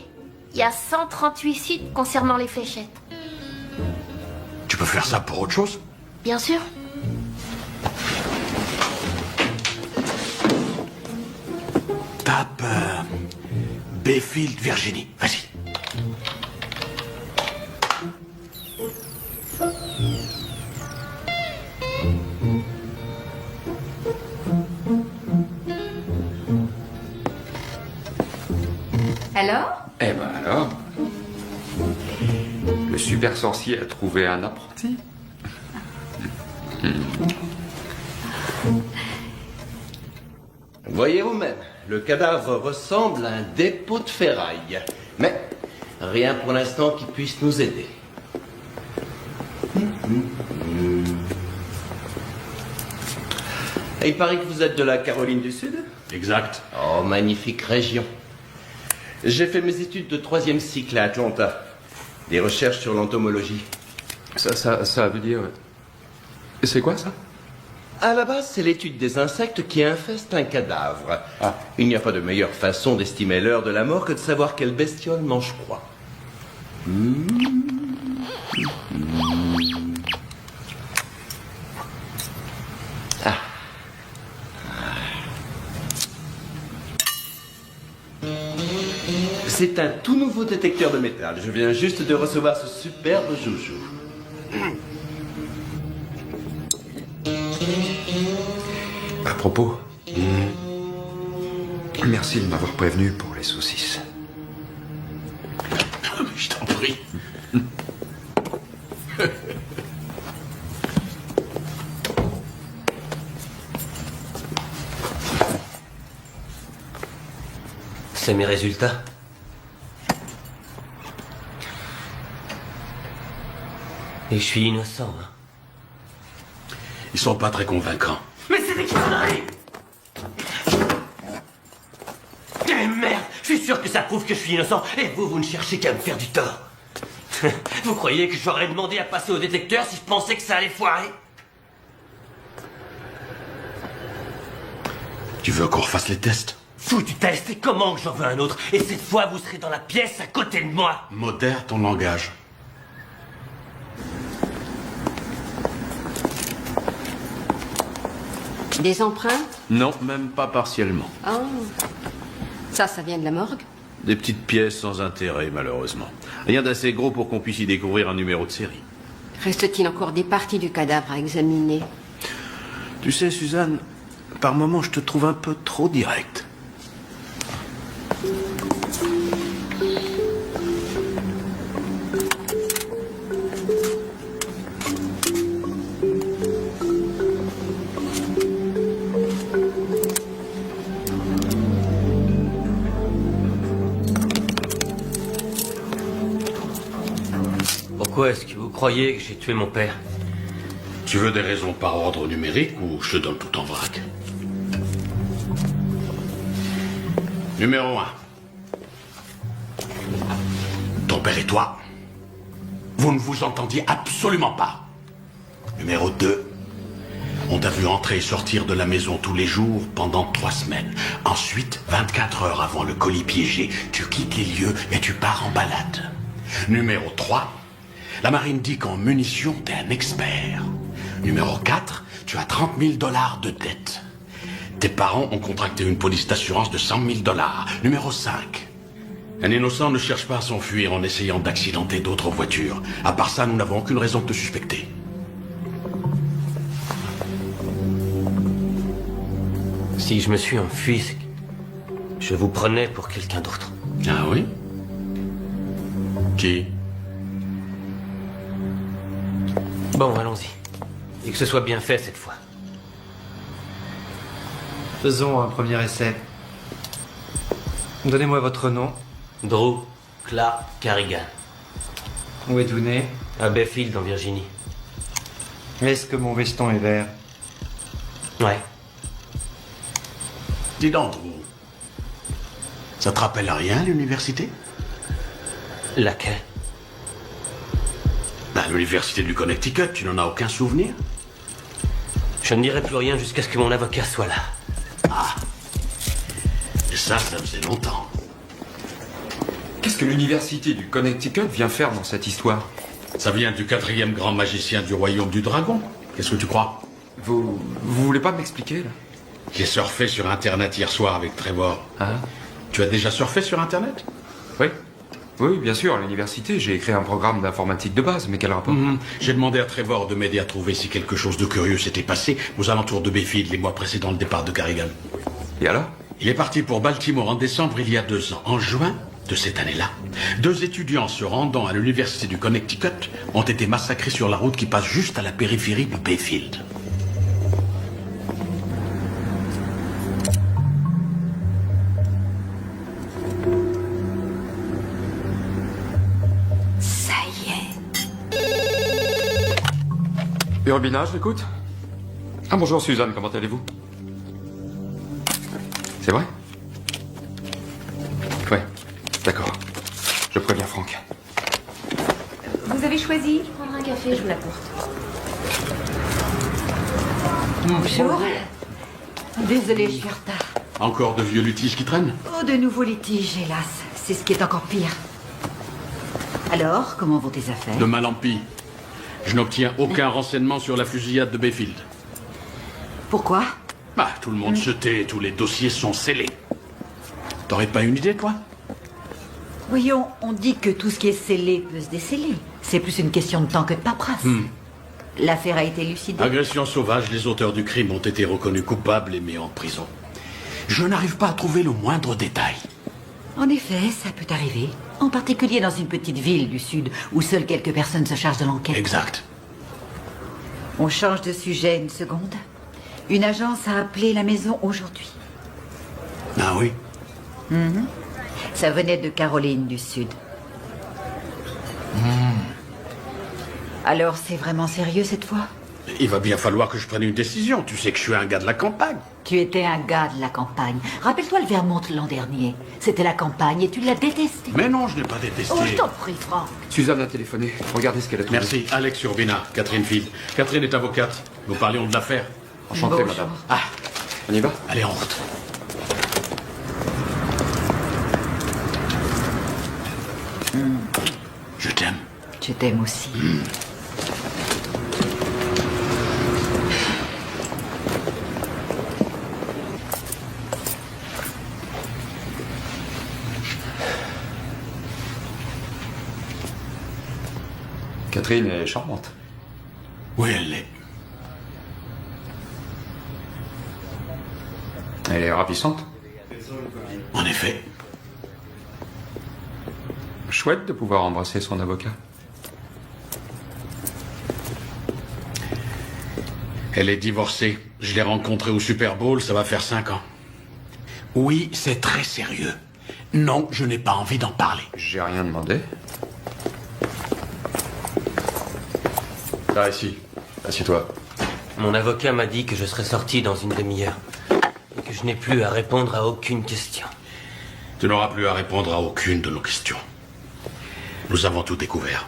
Il y a 138 sites concernant les fléchettes. Tu peux faire ça pour autre chose? Bien sûr. Tape Bayfield, Virginie. Vas-y. Alors? Eh ben alors, le super sorcier a trouvé un apprenti. Voyez vous-même, le cadavre ressemble à un dépôt de ferraille. Mais rien pour l'instant qui puisse nous aider. Et il paraît que vous êtes de la Caroline du Sud? Exact. Oh, magnifique région. J'ai fait mes études de 3e cycle à Atlanta. Des recherches sur l'entomologie. Ça veut dire... C'est quoi ça? À la base, c'est l'étude des insectes qui infestent un cadavre. Il n'y a pas de meilleure façon d'estimer l'heure de la mort que de savoir quelle bestiole mange quoi. C'est un tout nouveau détecteur de métal. Je viens juste de recevoir ce superbe joujou. À propos, merci de m'avoir prévenu pour les saucisses. Je t'en prie. C'est mes résultats. Et je suis innocent, hein. Ils sont pas très convaincants. Mais c'est des conneries! Eh merde! Je suis sûr que ça prouve que je suis innocent, et vous ne cherchez qu'à me faire du tort. Vous croyez que j'aurais demandé à passer au détecteur si je pensais que ça allait foirer? Tu veux qu'on refasse les tests? Foutu test, et comment que j'en veux un autre? Et cette fois, vous serez dans la pièce à côté de moi. Modère ton langage. Des empreintes? Non, même pas partiellement. Oh. Ça vient de la morgue? Des petites pièces sans intérêt, malheureusement. Rien d'assez gros pour qu'on puisse y découvrir un numéro de série. Reste-t-il encore des parties du cadavre à examiner? Tu sais, Suzanne, par moments, je te trouve un peu trop direct. Pourquoi est-ce que vous croyez que j'ai tué mon père? Tu veux des raisons par ordre numérique ou je te donne tout en vrac? Numéro 1. Ton père et toi, vous ne vous entendiez absolument pas. Numéro 2. On t'a vu entrer et sortir de la maison tous les jours pendant 3 semaines. Ensuite, 24 heures avant le colis piégé, tu quittes les lieux et tu pars en balade. Numéro 3. La marine dit qu'en munitions, t'es un expert. Numéro 4, tu as 30 000 $ de dette. Tes parents ont contracté une police d'assurance de 100 000 $. Numéro 5, un innocent ne cherche pas à s'enfuir en essayant d'accidenter d'autres voitures. À part ça, nous n'avons aucune raison de te suspecter. Si je me suis enfui, c'est que je vous prenais pour quelqu'un d'autre. Ah oui? Qui? Bon, allons-y. Et que ce soit bien fait cette fois. Faisons un premier essai. Donnez-moi votre nom. Drew Clark Carrigan. Où êtes-vous né? À Bayfield, en Virginie. Est-ce que mon veston est vert? Ouais. Dis donc, Drew. Ça te rappelle rien, l'université? Laquelle? L'université du Connecticut, tu n'en as aucun souvenir? Je ne dirai plus rien jusqu'à ce que mon avocat soit là. Ah. Et ça faisait longtemps. Qu'est-ce que l'université du Connecticut vient faire dans cette histoire? Ça vient du 4e grand magicien du royaume du dragon. Qu'est-ce que tu crois? Vous voulez pas m'expliquer, là? J'ai surfé sur Internet hier soir avec Trevor. Hein? Tu as déjà surfé sur Internet? Oui. Oui, bien sûr, à l'université, j'ai écrit un programme d'informatique de base, mais quel rapport? J'ai demandé à Trevor de m'aider à trouver si quelque chose de curieux s'était passé aux alentours de Bayfield les mois précédant le départ de Garrigan. Et alors? Il est parti pour Baltimore en décembre il y a 2 ans. En juin de cette année-là, 2 étudiants se rendant à l'université du Connecticut ont été massacrés sur la route qui passe juste à la périphérie de Bayfield. Ça y est. Urbina, je l'écoute. Ah bonjour Suzanne, comment allez-vous? C'est vrai? Ouais, d'accord. Je préviens Franck. Vous avez choisi? Je prendrai un café, je vous l'apporte. Bonjour. Désolée, je suis en retard. Encore de vieux litiges qui traînent? Oh, de nouveaux litiges, hélas. C'est ce qui est encore pire. Alors, comment vont tes affaires? De mal en pis. Je n'obtiens aucun renseignement sur la fusillade de Bayfield. Pourquoi? Bah, tout le monde se tait, tous les dossiers sont scellés. T'aurais pas une idée, toi? Voyons, on dit que tout ce qui est scellé peut se déceler. C'est plus une question de temps que de paperasse. L'affaire a été élucidée. Agression sauvage, les auteurs du crime ont été reconnus coupables et mis en prison. Je n'arrive pas à trouver le moindre détail. En effet, ça peut arriver. En particulier dans une petite ville du Sud où seules quelques personnes se chargent de l'enquête. Exact. On change de sujet une seconde. Une agence a appelé la maison aujourd'hui. Ah oui? Ça venait de Caroline du Sud. Alors c'est vraiment sérieux cette fois? Il va bien falloir que je prenne une décision. Tu sais que je suis un gars de la campagne. Tu étais un gars de la campagne. Rappelle-toi le Vermont l'an dernier. C'était la campagne et tu l'as détesté. Mais non, je n'ai pas détesté. Oh, je t'en prie, Franck. Suzanne a téléphoné. Regardez ce qu'elle a trouvé. Merci. Alex Urbina, Catherine Field. Catherine est avocate. Nous parlions de l'affaire. Enchanté, Bonjour. madame. Ah, On y va? allez, en route. Je t'aime. Je t'aime aussi. Catherine est charmante. Oui, elle l'est. Elle est ravissante. En effet. Chouette de pouvoir embrasser son avocat. Elle est divorcée. Je l'ai rencontrée au Super Bowl, ça va faire 5 ans. Oui, c'est très sérieux. Non, je n'ai pas envie d'en parler. J'ai rien demandé. Là, ici. Assieds-toi. Mon avocat m'a dit que je serais sorti dans une demi-heure. Et que je n'ai plus à répondre à aucune question. Tu n'auras plus à répondre à aucune de nos questions. Nous avons tout découvert.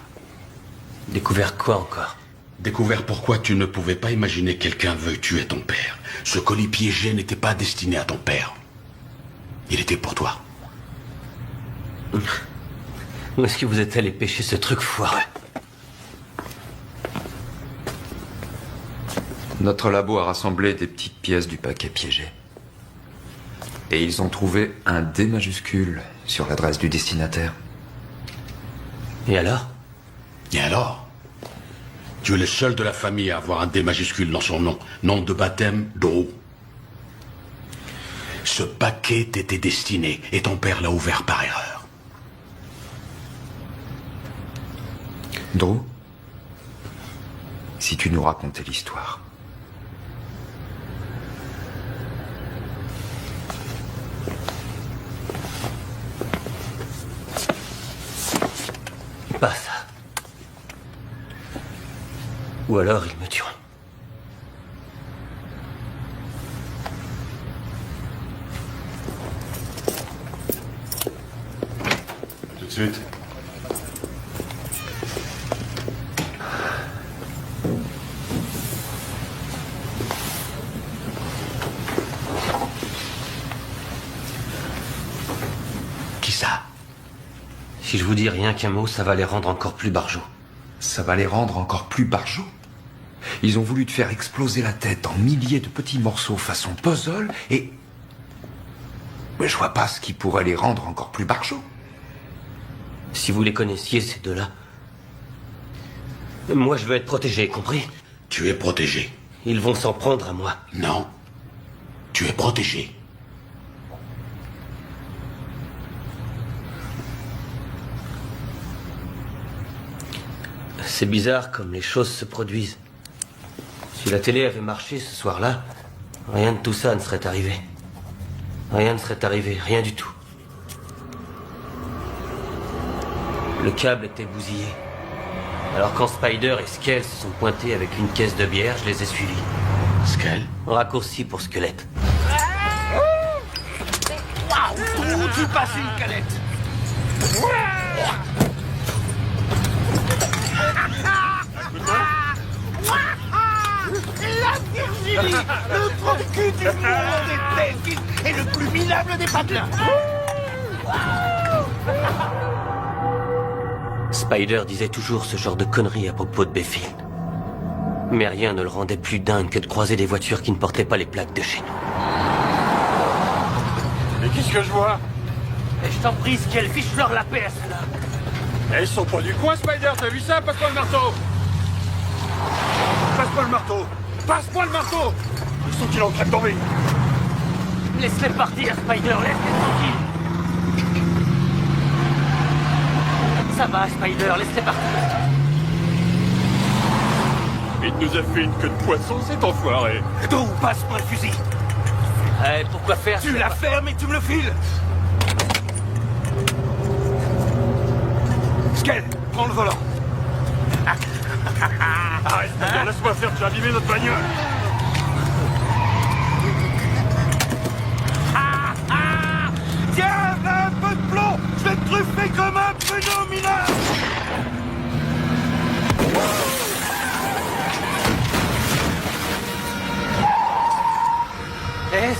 Découvert quoi encore? Découvert pourquoi tu ne pouvais pas imaginer quelqu'un veuille tuer ton père. Ce colis piégé n'était pas destiné à ton père. Il était pour toi. Où est-ce que vous êtes allé pêcher ce truc foireux? Notre labo a rassemblé des petites pièces du paquet piégé. Et ils ont trouvé un D majuscule sur l'adresse du destinataire. Et alors? Et alors? Tu es le seul de la famille à avoir un D majuscule dans son nom. Nom de baptême, Drew. Ce paquet t'était destiné et ton père l'a ouvert par erreur. Drew, si tu nous racontais l'histoire. Pas ça. Ou alors ils me tueront. Tout de suite. Qui ça? Si je vous dis rien qu'un mot, ça va les rendre encore plus barjots. Ça va les rendre encore plus barjots? Ils ont voulu te faire exploser la tête en milliers de petits morceaux façon puzzle et... Mais je vois pas ce qui pourrait les rendre encore plus barjots. Si vous les connaissiez, ces deux-là... Moi, je veux être protégé, compris? Tu es protégé. Ils vont s'en prendre à moi. Non. Tu es protégé. C'est bizarre comme les choses se produisent. Si la télé avait marché ce soir-là, rien de tout ça ne serait arrivé. Rien ne serait arrivé, rien du tout. Le câble était bousillé. Alors quand Spider et Skell se sont pointés avec une caisse de bière, je les ai suivis. Skell? Raccourci pour squelette. Waouh! Où tu passes une calette? La Virginie, le trou-cul du mouvement des Playfields est le plus minable des patelins. Spider disait toujours ce genre de conneries à propos de Bayfield. Mais rien ne le rendait plus dingue que de croiser des voitures qui ne portaient pas les plaques de chez nous. Mais qu'est-ce que je vois? Et je t'en prie, Skell, fiche-leur la paix à ceux-là. Eh, ils sont pas du coin, Spider, t'as vu ça? Passe-moi le marteau! Passe-moi le marteau! Passe-moi le marteau! Ils sont qu'il est en train de tomber! Laisse-les partir, Spider, laisse-les tranquilles. Ça va, Spider, laisse-les partir. Il nous a fait une queue de poisson, cet enfoiré! D'où passe-moi le fusil? Pourquoi faire? Tu la fermes et tu me le files. Skell, prends le volant. Arrête, Spider, laisse-moi faire, tu as abîmé notre bagnole! Tiens, là, un peu de plomb. Je vais te truffer comme un pruneau mineur.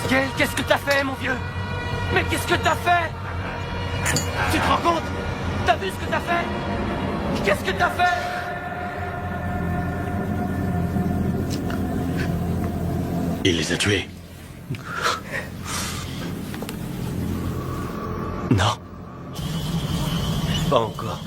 Skell, qu'est-ce que t'as fait, mon vieux? Mais qu'est-ce que t'as fait? Tu te rends compte? T'as vu ce que t'as fait? Qu'est-ce que t'as fait? Il les a tués. Non. Pas encore.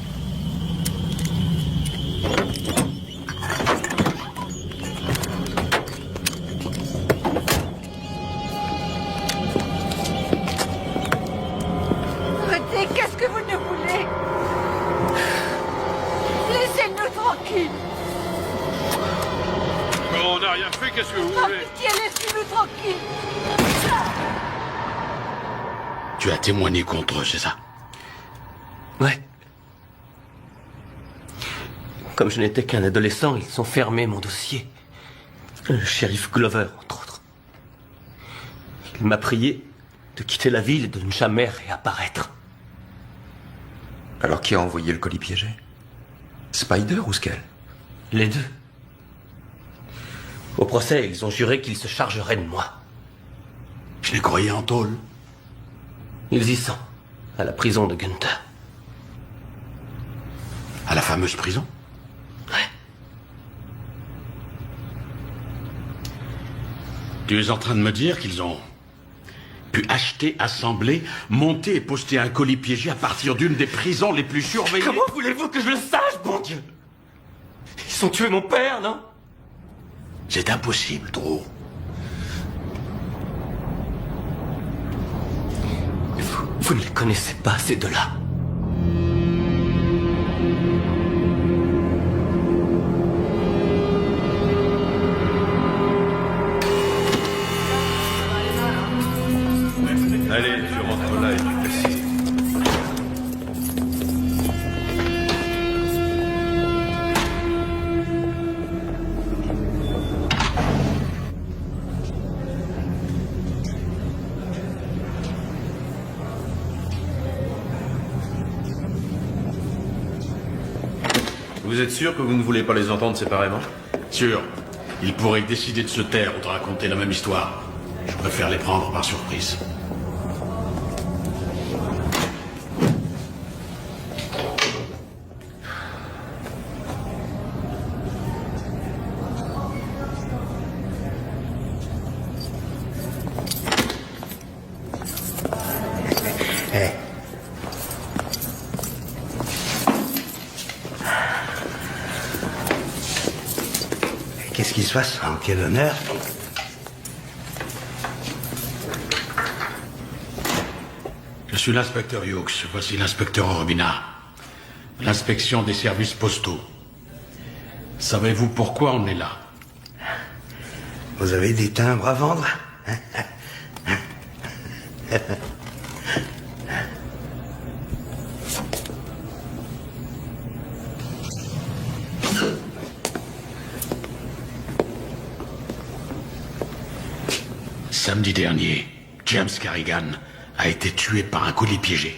Arrêtez, qu'est-ce que vous ne voulez? Laissez-nous tranquilles. On n'a rien fait, qu'est-ce que vous Par voulez? pitié, laissez-nous tranquilles. Tu as témoigné contre eux, c'est ça? Ouais. Comme je n'étais qu'un adolescent, ils ont fermé mon dossier. Le shérif Glover, entre autres. Il m'a prié de quitter la ville et de ne jamais réapparaître. Alors qui a envoyé le colis piégé? Spider ou Skell? Les deux. Au procès, ils ont juré qu'ils se chargeraient de moi. Je les croyais en tôle. Ils y sont, à la prison de Gunther. À la fameuse prison? Ouais. Tu es en train de me dire qu'ils ont pu acheter, assembler, monter et poster un colis piégé à partir d'une des prisons les plus surveillées? Comment voulez-vous que je le sache, bon Dieu? Ils ont tué mon père, non? C'est impossible, Drew. Vous ne les connaissez pas, ces deux-là. Allez, tu rentres là et tu t'assieds. Vous êtes sûr que vous ne voulez pas les entendre séparément? Sûr. Ils pourraient décider de se taire ou de raconter la même histoire. Je préfère les prendre par surprise. Qu'est-ce qui se passe? En quel honneur? Je suis l'inspecteur Hughes. Voici l'inspecteur Robina. L'inspection des services postaux. Savez-vous pourquoi on est là? Vous avez des timbres à vendre? Samedi dernier, James Carrigan a été tué par un colis piégé.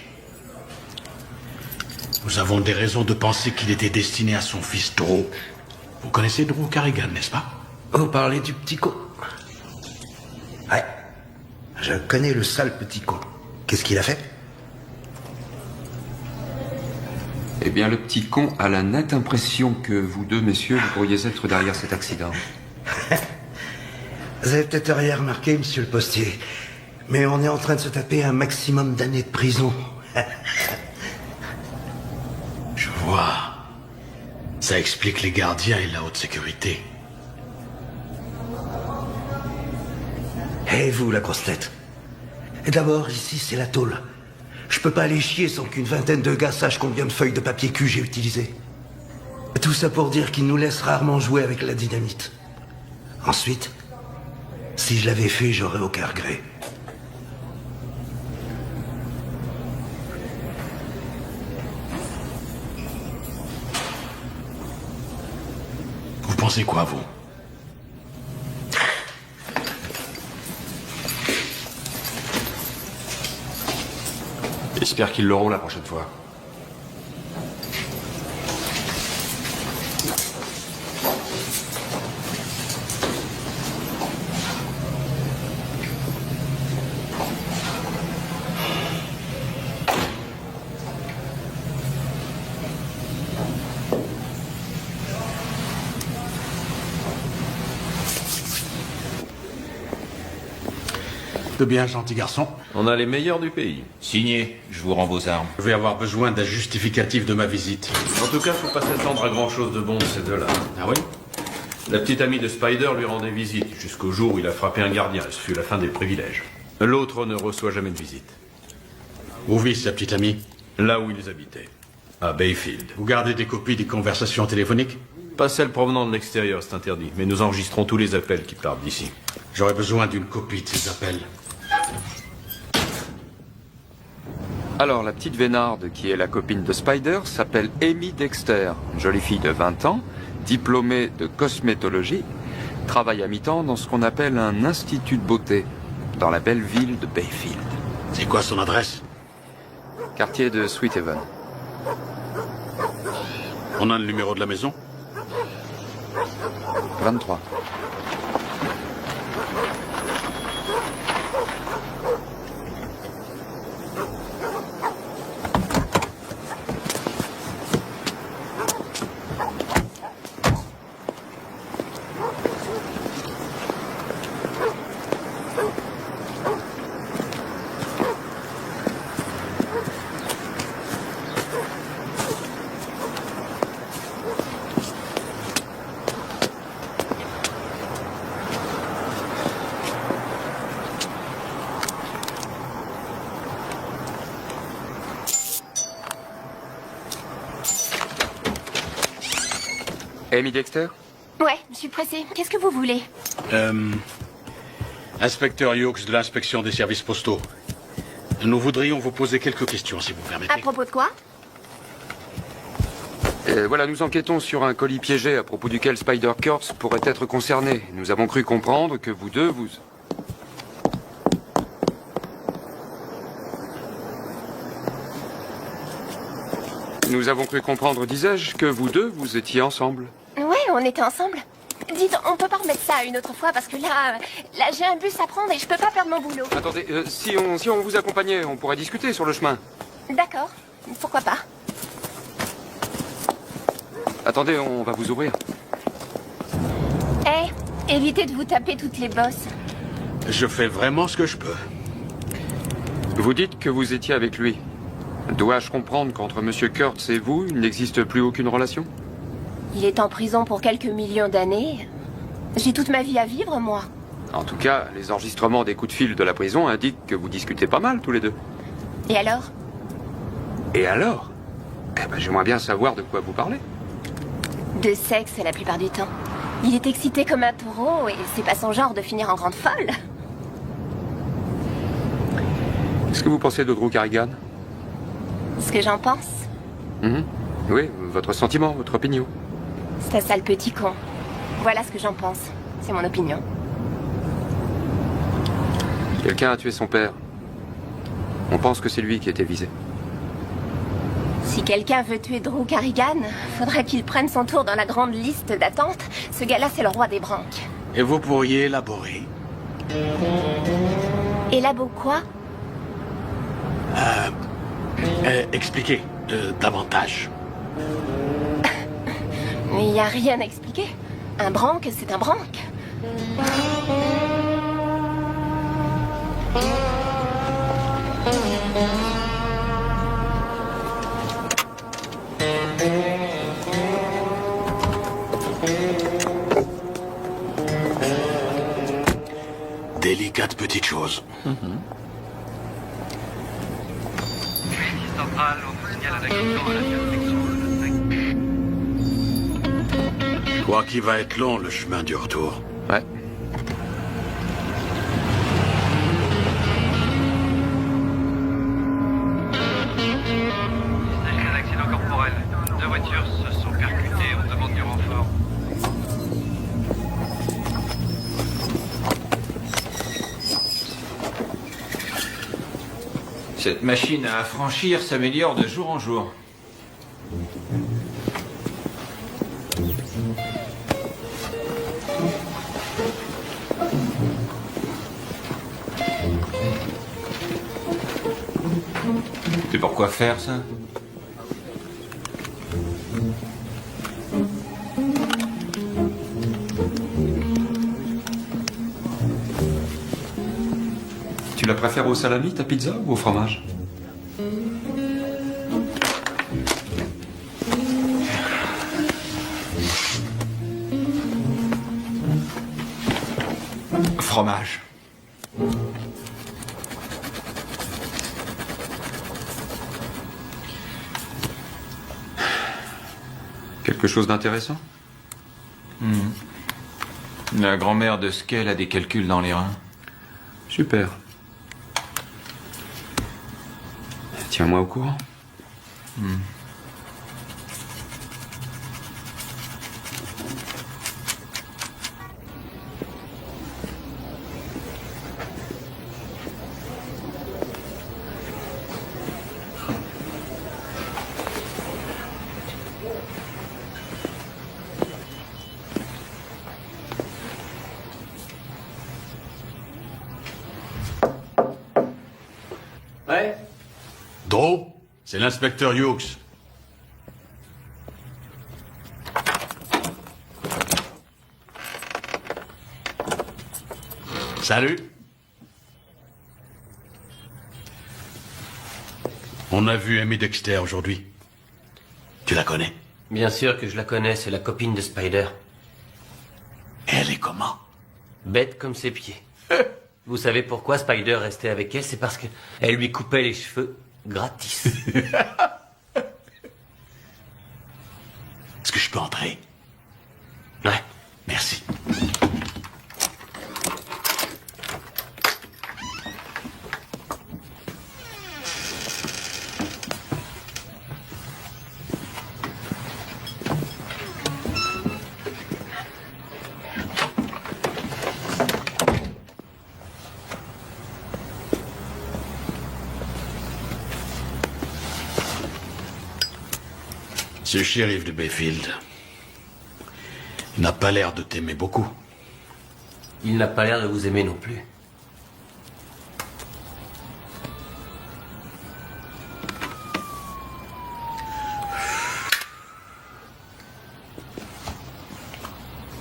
Nous avons des raisons de penser qu'il était destiné à son fils Drew. Vous connaissez Drew Carrigan, n'est-ce pas? Vous parlez du petit con? Ouais. Je connais le sale petit con. Qu'est-ce qu'il a fait? Eh bien, le petit con a la nette impression que vous deux, messieurs, vous pourriez être derrière cet accident. Vous avez peut-être rien remarqué, monsieur le postier, mais on est en train de se taper un maximum d'années de prison. Je vois. Ça explique les gardiens et la haute sécurité. Et vous, la grosse tête? Et d'abord, ici, c'est la tôle. Je peux pas aller chier sans qu'une vingtaine de gars sachent combien de feuilles de papier cul j'ai utilisées. Tout ça pour dire qu'ils nous laissent rarement jouer avec la dynamite. Ensuite, si je l'avais fait, j'aurais aucun regret. Vous pensez quoi, vous? J'espère qu'ils l'auront la prochaine fois. De bien, gentil garçon. On a les meilleurs du pays. Signé, je vous rends vos armes. Je vais avoir besoin d'un justificatif de ma visite. En tout cas, faut pas s'attendre à grand chose de bon de ces deux-là. Ah oui? La petite amie de Spider lui rendait visite, jusqu'au jour où il a frappé un gardien. Ce fut la fin des privilèges. L'autre ne reçoit jamais de visite. Où vit sa petite amie? Là où ils habitaient. À Bayfield. Vous gardez des copies des conversations téléphoniques? Pas celles provenant de l'extérieur, c'est interdit. Mais nous enregistrons tous les appels qui partent d'ici. J'aurais besoin d'une copie de ces appels. Alors, la petite Vénarde, qui est la copine de Spider, s'appelle Amy Dexter, une jolie fille de 20 ans, diplômée de cosmétologie, travaille à mi-temps dans ce qu'on appelle un institut de beauté, dans la belle ville de Bayfield. C'est quoi son adresse? Quartier de Sweet Haven. On a le numéro de la maison? 23. Amy Dexter? Ouais, je suis pressée. Qu'est-ce que vous voulez? Inspecteur Hughes de l'inspection des services postaux. Nous voudrions vous poser quelques questions, si vous permettez. À propos de quoi? Voilà, nous enquêtons sur un colis piégé à propos duquel Spider Corps pourrait être concerné. Nous avons cru comprendre que vous deux, vous... Nous avons cru comprendre, disais-je, que vous deux, vous étiez ensemble. Ouais, on était ensemble. Dites, on peut pas remettre ça une autre fois parce que là j'ai un bus à prendre et je peux pas perdre mon boulot. Attendez, si on vous accompagnait, on pourrait discuter sur le chemin. D'accord, pourquoi pas. Attendez, on va vous ouvrir. Évitez de vous taper toutes les bosses. Je fais vraiment ce que je peux. Vous dites que vous étiez avec lui. Dois-je comprendre qu'entre Monsieur Kurtz et vous, il n'existe plus aucune relation? Il est en prison pour quelques millions d'années. J'ai toute ma vie à vivre, moi. En tout cas, les enregistrements des coups de fil de la prison indiquent que vous discutez pas mal tous les deux. Et alors? Et alors? Eh ben, j'aimerais bien savoir de quoi vous parlez. De sexe la plupart du temps. Il est excité comme un taureau et c'est pas son genre de finir en grande folle. Qu'est-ce que vous pensez de Drew Carrigan? Ce que j'en pense? Oui, votre sentiment, votre opinion. C'est un sale petit con. Voilà ce que j'en pense. C'est mon opinion. Quelqu'un a tué son père. On pense que c'est lui qui était visé. Si quelqu'un veut tuer Drew Carrigan, faudrait qu'il prenne son tour dans la grande liste d'attente. Ce gars-là, c'est le roi des branques. Et vous pourriez élaborer. Élabo quoi? Expliquez davantage. Mais il n'y a rien à expliquer. Un branque, c'est un branque. Délicate petite chose. Je crois qu'il va être long le chemin du retour. Ouais. Il s'agit d'un accident corporel. 2 voitures se sont percutées, on demande du renfort. Cette machine à affranchir s'améliore de jour en jour. C'est pourquoi faire ça? Tu la préfères au salami, ta pizza, ou au fromage? Fromage. Quelque chose d'intéressant? La grand-mère de Skell a des calculs dans les reins. Super. Tiens-moi au courant. Ouais. Drew, c'est l'inspecteur Hughes. Salut. On a vu Amy Dexter aujourd'hui. Tu la connais? Bien sûr que je la connais, c'est la copine de Spider. Elle est comment? Bête comme ses pieds. Vous savez pourquoi Spider restait avec elle? C'est parce qu'elle lui coupait les cheveux gratis. Est-ce que je peux entrer? Ouais. Merci. Ce shérif de Bayfield n'a pas l'air de t'aimer beaucoup. Il n'a pas l'air de vous aimer non plus.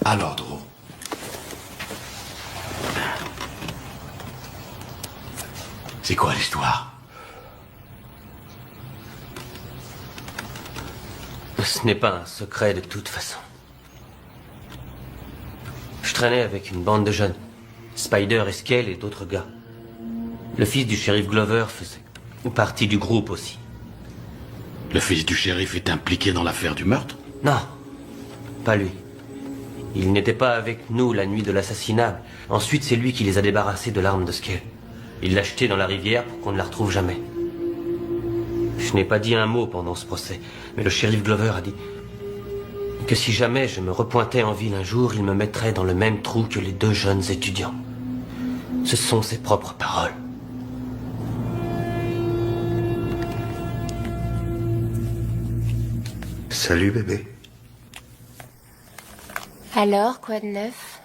Alors, Drew. C'est quoi l'histoire? Ce n'est pas un secret de toute façon. Je traînais avec une bande de jeunes. Spider et Scale et d'autres gars. Le fils du shérif Glover faisait partie du groupe aussi. Le fils du shérif est impliqué dans l'affaire du meurtre? Non, pas lui. Il n'était pas avec nous la nuit de l'assassinat. Ensuite, c'est lui qui les a débarrassés de l'arme de Scale. Il l'a jetée dans la rivière pour qu'on ne la retrouve jamais. Je n'ai pas dit un mot pendant ce procès, mais le shérif Glover a dit que si jamais je me repointais en ville un jour, il me mettrait dans le même trou que les 2 jeunes étudiants. Ce sont ses propres paroles. Salut bébé. Alors, quoi de neuf?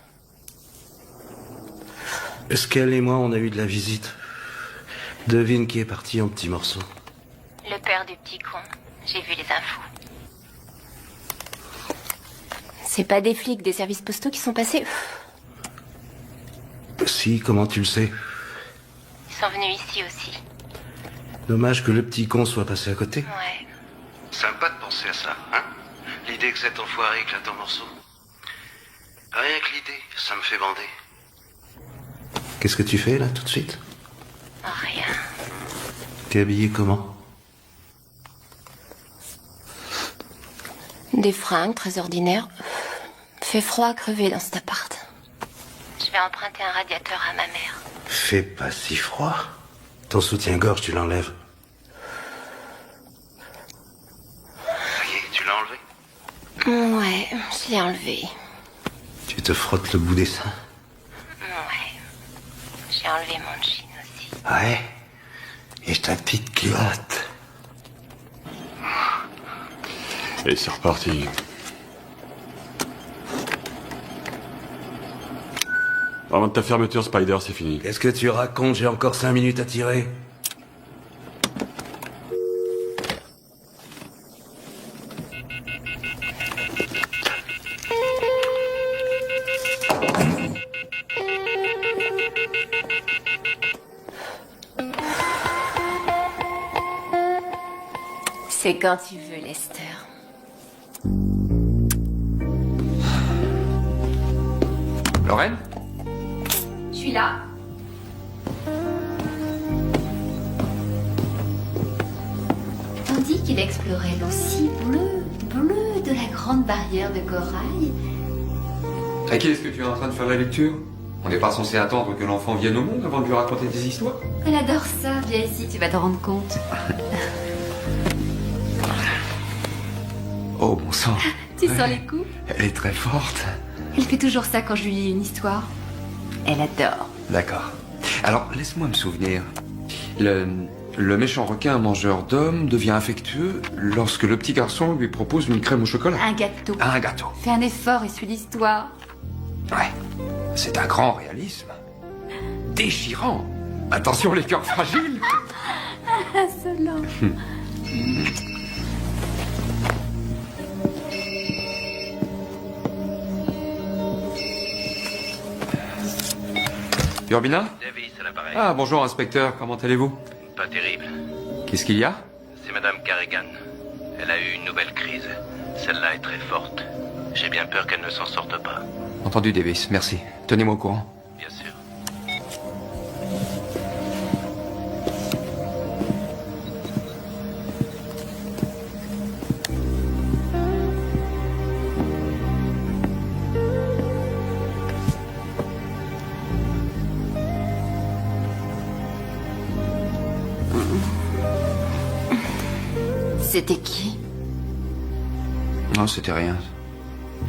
Scale et moi, on a eu de la visite. Devine qui est parti en petits morceaux. Le père du petit con. J'ai vu les infos. C'est pas des flics des services postaux qui sont passés? Si, comment tu le sais? Ils sont venus ici aussi. Dommage que le petit con soit passé à côté. Ouais. Sympa de penser à ça, hein? L'idée que cet enfoiré éclate en morceaux. Rien que l'idée, ça me fait bander. Qu'est-ce que tu fais là, tout de suite? Rien. T'es habillé comment? Des fringues très ordinaires. Fait froid à crever dans cet appart. Je vais emprunter un radiateur à ma mère. Fais pas si froid. Ton soutien-gorge, tu l'enlèves. Ça y est, tu l'as enlevé? Ouais, je l'ai enlevé. Tu te frottes le bout des seins? Ouais. J'ai enlevé mon jean aussi. Ouais. Et ta petite culotte. Et c'est reparti. Avant de ta fermeture, Spider, c'est fini. Qu'est-ce que tu racontes? J'ai encore 5 minutes à tirer. C'est quand tu veux, Lester. Lorraine? Je suis là. Tandis qu'il explorait l'eau si bleue de la grande barrière de corail. À qui est-ce que tu es en train de faire la lecture? On n'est pas censé attendre que l'enfant vienne au monde avant de lui raconter des histoires? Elle adore ça. Viens ici, tu vas te rendre compte. Oh, bon sang. Tu sens les coups? Elle est très forte. Elle fait toujours ça quand je lui lis une histoire. Elle adore. D'accord. Alors, laisse-moi me souvenir. Le méchant requin mangeur d'hommes devient affectueux lorsque le petit garçon lui propose une crème au chocolat. Un gâteau. Un gâteau. Fais un effort et suis l'histoire. Ouais. C'est un grand réalisme. Déchirant. Attention les cœurs fragiles. Insolent. Urbina? Davis à l'appareil. Ah, bonjour inspecteur, comment allez-vous? Pas terrible. Qu'est-ce qu'il y a? C'est Madame Carrigan. Elle a eu une nouvelle crise. Celle-là est très forte. J'ai bien peur qu'elle ne s'en sorte pas. Entendu Davis, merci. Tenez-moi au courant. Bien sûr. C'était qui? Non, c'était rien.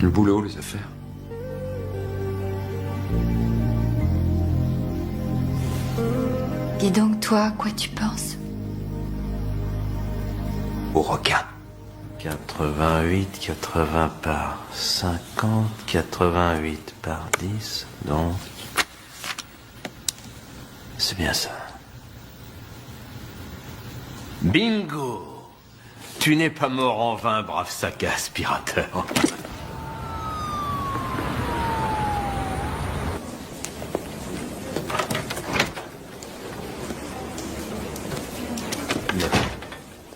Le boulot, les affaires. Dis donc, toi, à quoi tu penses? Au requin. 88, 80 par 50, 88 par 10, donc... C'est bien ça. Bingo! Tu n'es pas mort en vain, brave sac à aspirateur.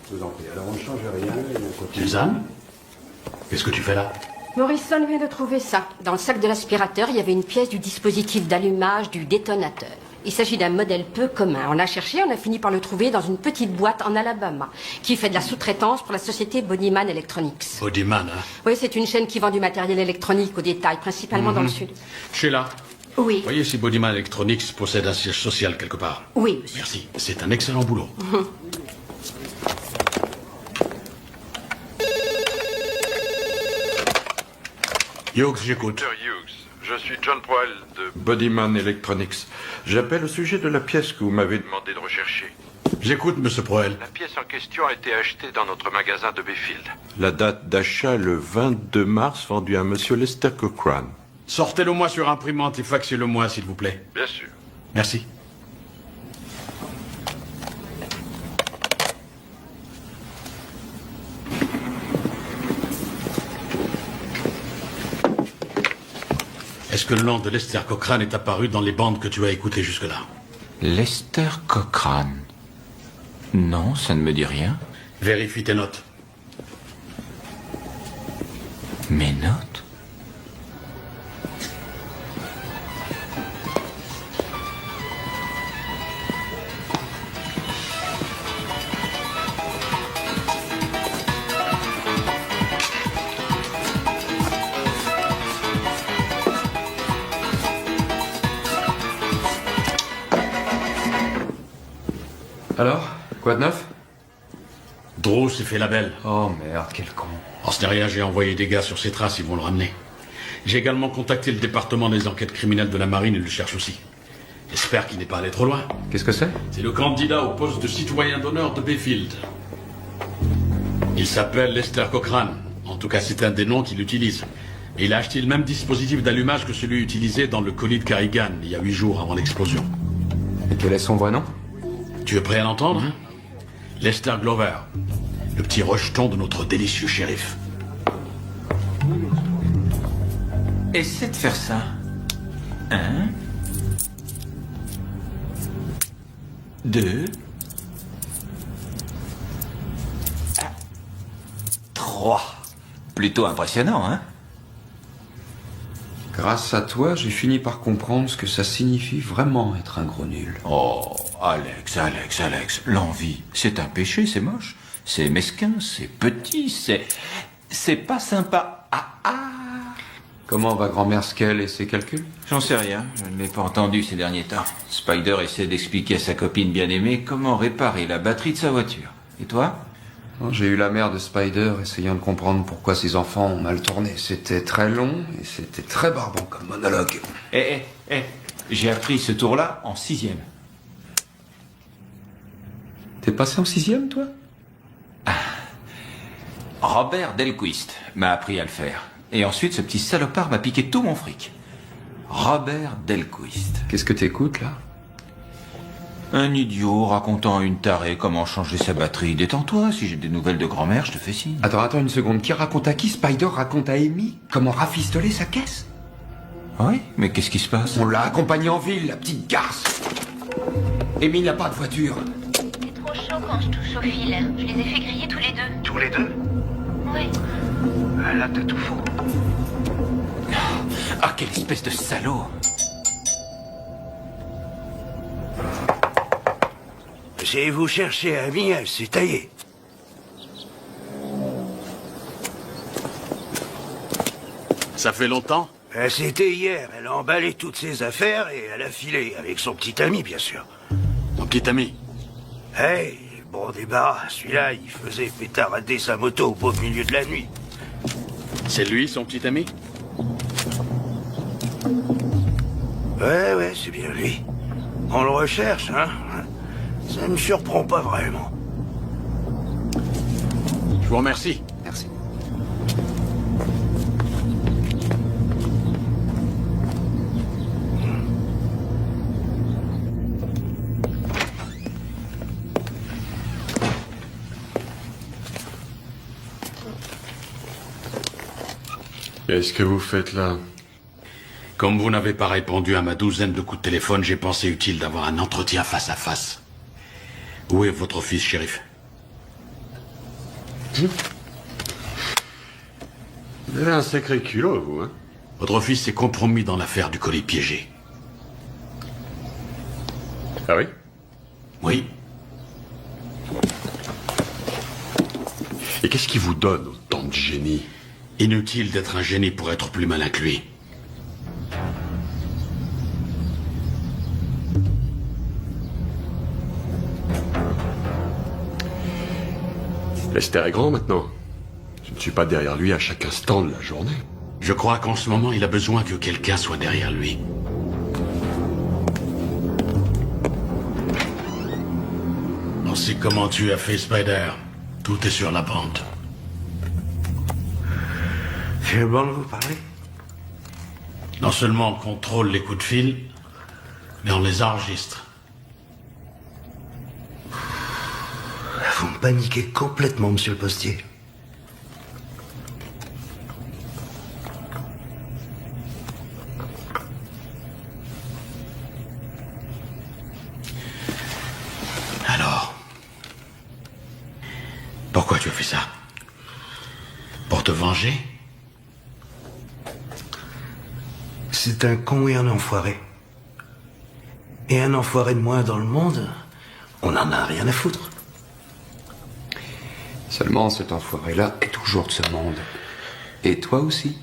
Je vous en prie. Alors on ne change rien et on continue. Suzanne? Qu'est-ce que tu fais là? Morrison vient de trouver ça. Dans le sac de l'aspirateur, il y avait une pièce du dispositif d'allumage du détonateur. Il s'agit d'un modèle peu commun. On a cherché, on a fini par le trouver dans une petite boîte en Alabama, qui fait de la sous-traitance pour la société Bodyman Electronics. Bodyman, hein? Oui, c'est une chaîne qui vend du matériel électronique au détail, principalement dans le sud. Sheila. Oui. Voyez si Bodyman Electronics possède un siège social quelque part. Oui, monsieur. Merci. C'est un excellent boulot. Hughes, j'écoute. Dr. Hughes, je suis John Proel de Bodyman Electronics. J'appelle au sujet de la pièce que vous m'avez demandé de rechercher. J'écoute, monsieur Proel. La pièce en question a été achetée dans notre magasin de Bayfield. La date d'achat, le 22 mars, vendue à monsieur Lester Cochrane. Sortez-le-moi sur imprimante et faxez-le-moi, s'il vous plaît. Bien sûr. Merci. Est-ce que le nom de Lester Cochrane est apparu dans les bandes que tu as écoutées jusque-là? Lester Cochrane. Non, ça ne me dit rien. Vérifie tes notes. Mes notes? Alors, quoi de neuf? Drew s'est fait la belle. Oh merde, quel con. En ce n'est rien, j'ai envoyé des gars sur ses traces, ils vont le ramener. J'ai également contacté le département des enquêtes criminelles de la marine, ils le cherchent aussi. J'espère qu'il n'est pas allé trop loin. Qu'est-ce que c'est? C'est le candidat au poste de citoyen d'honneur de Bayfield. Il s'appelle Lester Cochrane. En tout cas, c'est un des noms qu'il utilise. Et il a acheté le même dispositif d'allumage que celui utilisé dans le colis de Carrigan, il y a 8 jours avant l'explosion. Et quel est son vrai nom? Tu es prêt à l'entendre, hein? Lester Glover. Le petit rejeton de notre délicieux shérif. Essaie de faire ça. 1, 2, 3. Plutôt impressionnant, hein? Grâce à toi, j'ai fini par comprendre ce que ça signifie vraiment être un gros nul. Oh, Alex, l'envie, c'est un péché, c'est moche. C'est mesquin, c'est petit, c'est pas sympa. Comment va grand-mère Skell et ses calculs? J'en sais rien, je ne l'ai pas entendu ces derniers temps. Spider essaie d'expliquer à sa copine bien-aimée comment réparer la batterie de sa voiture. Et toi? J'ai eu la mère de Spider essayant de comprendre pourquoi ses enfants ont mal tourné. C'était très long et c'était très barbant comme monologue. J'ai appris ce tour-là en 6e. T'es passé en 6e, toi? Robert Delquist m'a appris à le faire. Et ensuite, ce petit salopard m'a piqué tout mon fric. Robert Delquist. Qu'est-ce que t'écoutes, là? Un idiot racontant à une tarée comment changer sa batterie. Détends-toi, si j'ai des nouvelles de grand-mère, je te fais signe. Attends une seconde. Qui raconte à qui? Spider raconte à Amy comment rafistoler sa caisse? Oui, mais qu'est-ce qui se passe? On l'a accompagnée en ville, la petite garce. Amy n'a pas de voiture. C'est trop chaud quand je touche au fil. Je les ai fait griller tous les deux. Tous les deux? Oui. Là, t'as tout faux. Ah, quelle espèce de salaud! Si vous cherchez Amy, elle s'est taillée. Ça fait longtemps? C'était hier. Elle a emballé toutes ses affaires et elle a filé, avec son petit ami, bien sûr. Ton petit ami? Hey, bon débarras. Celui-là, il faisait pétarader sa moto au beau milieu de la nuit. C'est lui, son petit ami? Ouais, c'est bien lui. On le recherche, hein? Ça me surprend pas vraiment. Je vous remercie. Merci. Qu'est-ce que vous faites là? Comme vous n'avez pas répondu à ma douzaine de coups de téléphone, j'ai pensé utile d'avoir un entretien face à face. Où est votre fils, shérif? Vous avez un sacré culot, vous, hein? Votre fils s'est compromis dans l'affaire du colis piégé. Ah oui? Oui. Et qu'est-ce qui vous donne autant de génie? Inutile d'être un génie pour être plus malin que lui. Lester est grand maintenant. Je ne suis pas derrière lui à chaque instant de la journée. Je crois qu'en ce moment, il a besoin que quelqu'un soit derrière lui. On sait comment tu as fait, Spider. Tout est sur la bande. C'est bon de vous parler? Non seulement on contrôle les coups de fil, mais on les enregistre. Vous me paniquez complètement, monsieur le postier. Alors, pourquoi tu as fait ça? Pour te venger? C'est un con et un enfoiré. Et un enfoiré de moins dans le monde, on en a rien à foutre. Seulement, cet enfoiré-là est toujours de ce monde. Et toi aussi.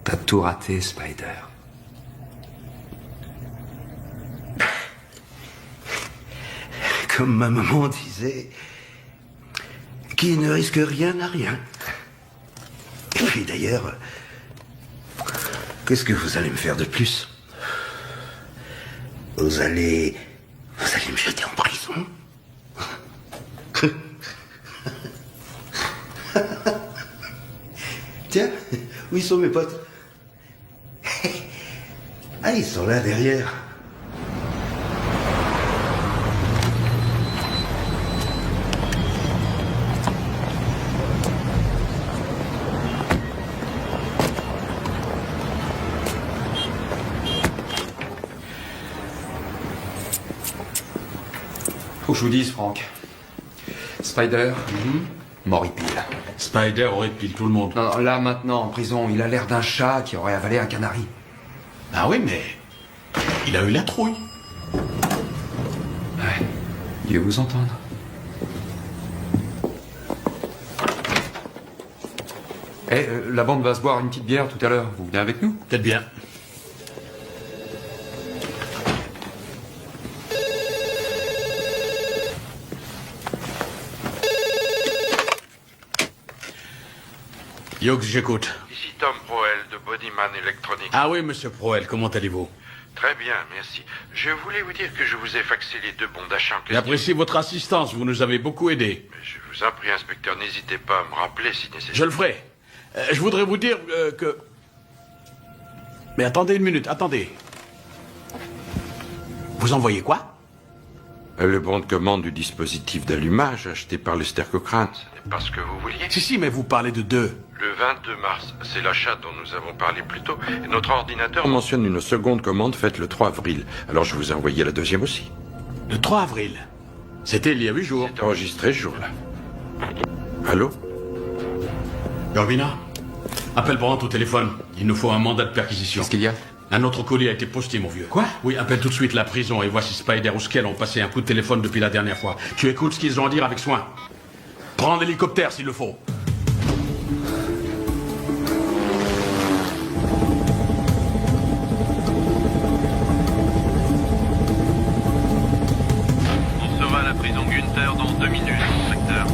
T'as tout raté, Spider. Comme ma maman disait, qui ne risque rien n'a rien. Et puis d'ailleurs, qu'est-ce que vous allez me faire de plus? Vous allez me jeter en prison? Tiens, où ils sont mes potes? Ah, ils sont là derrière. Faut que je vous dise, Frank. Spider, mort il pile. Spider aurait pile tout le monde. Non, là, maintenant, en prison, il a l'air d'un chat qui aurait avalé un canari. Ah oui, mais il a eu la trouille. Ouais. Dieu vous entende. Eh, la bande va se boire une petite bière tout à l'heure. Vous venez avec nous? Peut-être bien. Yox, j'écoute. Ici Tom Proel de Bodyman Electronics. Ah oui, monsieur Proel, comment allez-vous? Très bien, merci. Je voulais vous dire que je vous ai faxé les 2 bons d'achat en question. J'apprécie votre assistance, vous nous avez beaucoup aidé. Mais je vous en prie, inspecteur, n'hésitez pas à me rappeler si nécessaire. Je le ferai. Je voudrais vous dire que... Mais attendez une minute, attendez. Vous envoyez quoi? Le bon de commande du dispositif d'allumage acheté par Lester Cochrane. Ce n'est pas ce que vous vouliez? Si, mais vous parlez de 2. Le 22 mars, c'est l'achat dont nous avons parlé plus tôt. Et notre ordinateur mentionne une seconde commande faite le 3 avril. Alors je vous ai envoyé la deuxième aussi. Le 3 avril? C'était il y a 8 jours. C'est enregistré ce jour-là. Allô? Urbina, appelle Brandt au téléphone. Il nous faut un mandat de perquisition. Qu'est-ce qu'il y a? Un autre colis a été posté, mon vieux. Quoi? Oui, appelle tout de suite la prison et voici Spider ou Skell ont passé un coup de téléphone depuis la dernière fois. Tu écoutes ce qu'ils ont à dire avec soin. Prends l'hélicoptère s'il le faut. On sera à la prison Gunther dans 2 minutes, inspecteur.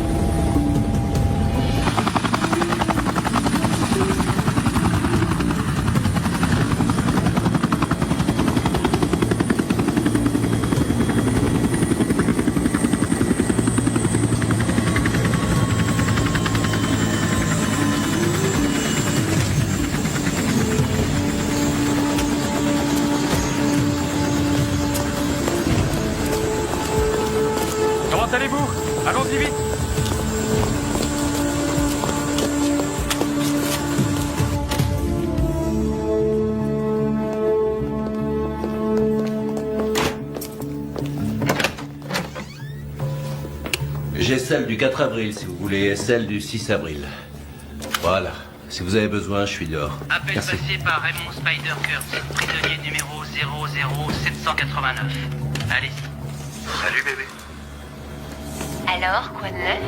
Comment allez-vous? Allons-y vite. J'ai celle du 4 avril, si vous voulez, et celle du 6 avril. Voilà. Si vous avez besoin, je suis dehors. Appel passé par Raymond Spider Kurtz, prisonnier numéro 00789. Allez-y. Salut bébé. Alors, quoi de neuf?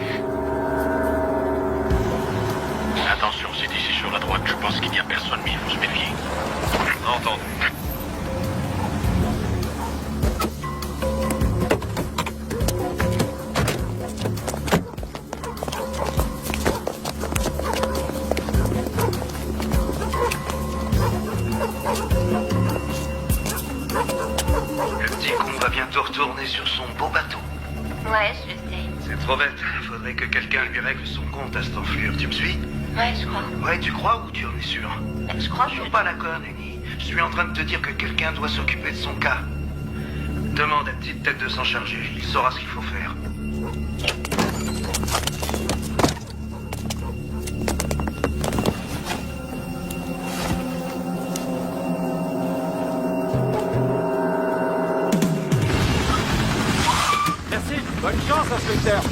Attention, c'est ici sur la droite. Je pense qu'il n'y a personne, mais il faut se méfier. Entendu. Le petit con va bientôt retourner sur son beau bateau. Ouais, je sais. C'est trop bête. Faudrait que quelqu'un lui règle son compte à cette enflure. Tu me suis? Ouais, je crois. Ouais, tu crois ou tu en es sûr? Je crois Je suis pas d'accord, Nenny. Je suis en train de te dire que quelqu'un doit s'occuper de son cas. Demande à Petite Tête de s'en charger. Il saura ce qu'il faut faire. Merci. Bonne chance, inspecteur.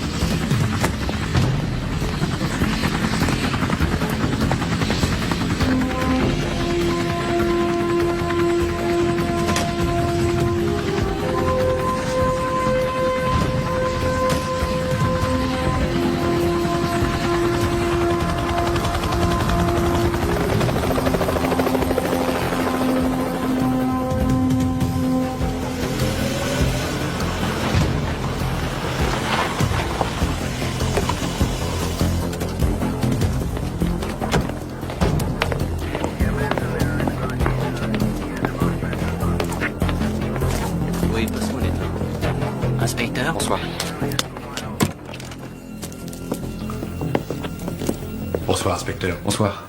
Oui, passe-moi les deux. Inspecteur. Bonsoir. Bonsoir, inspecteur. Bonsoir.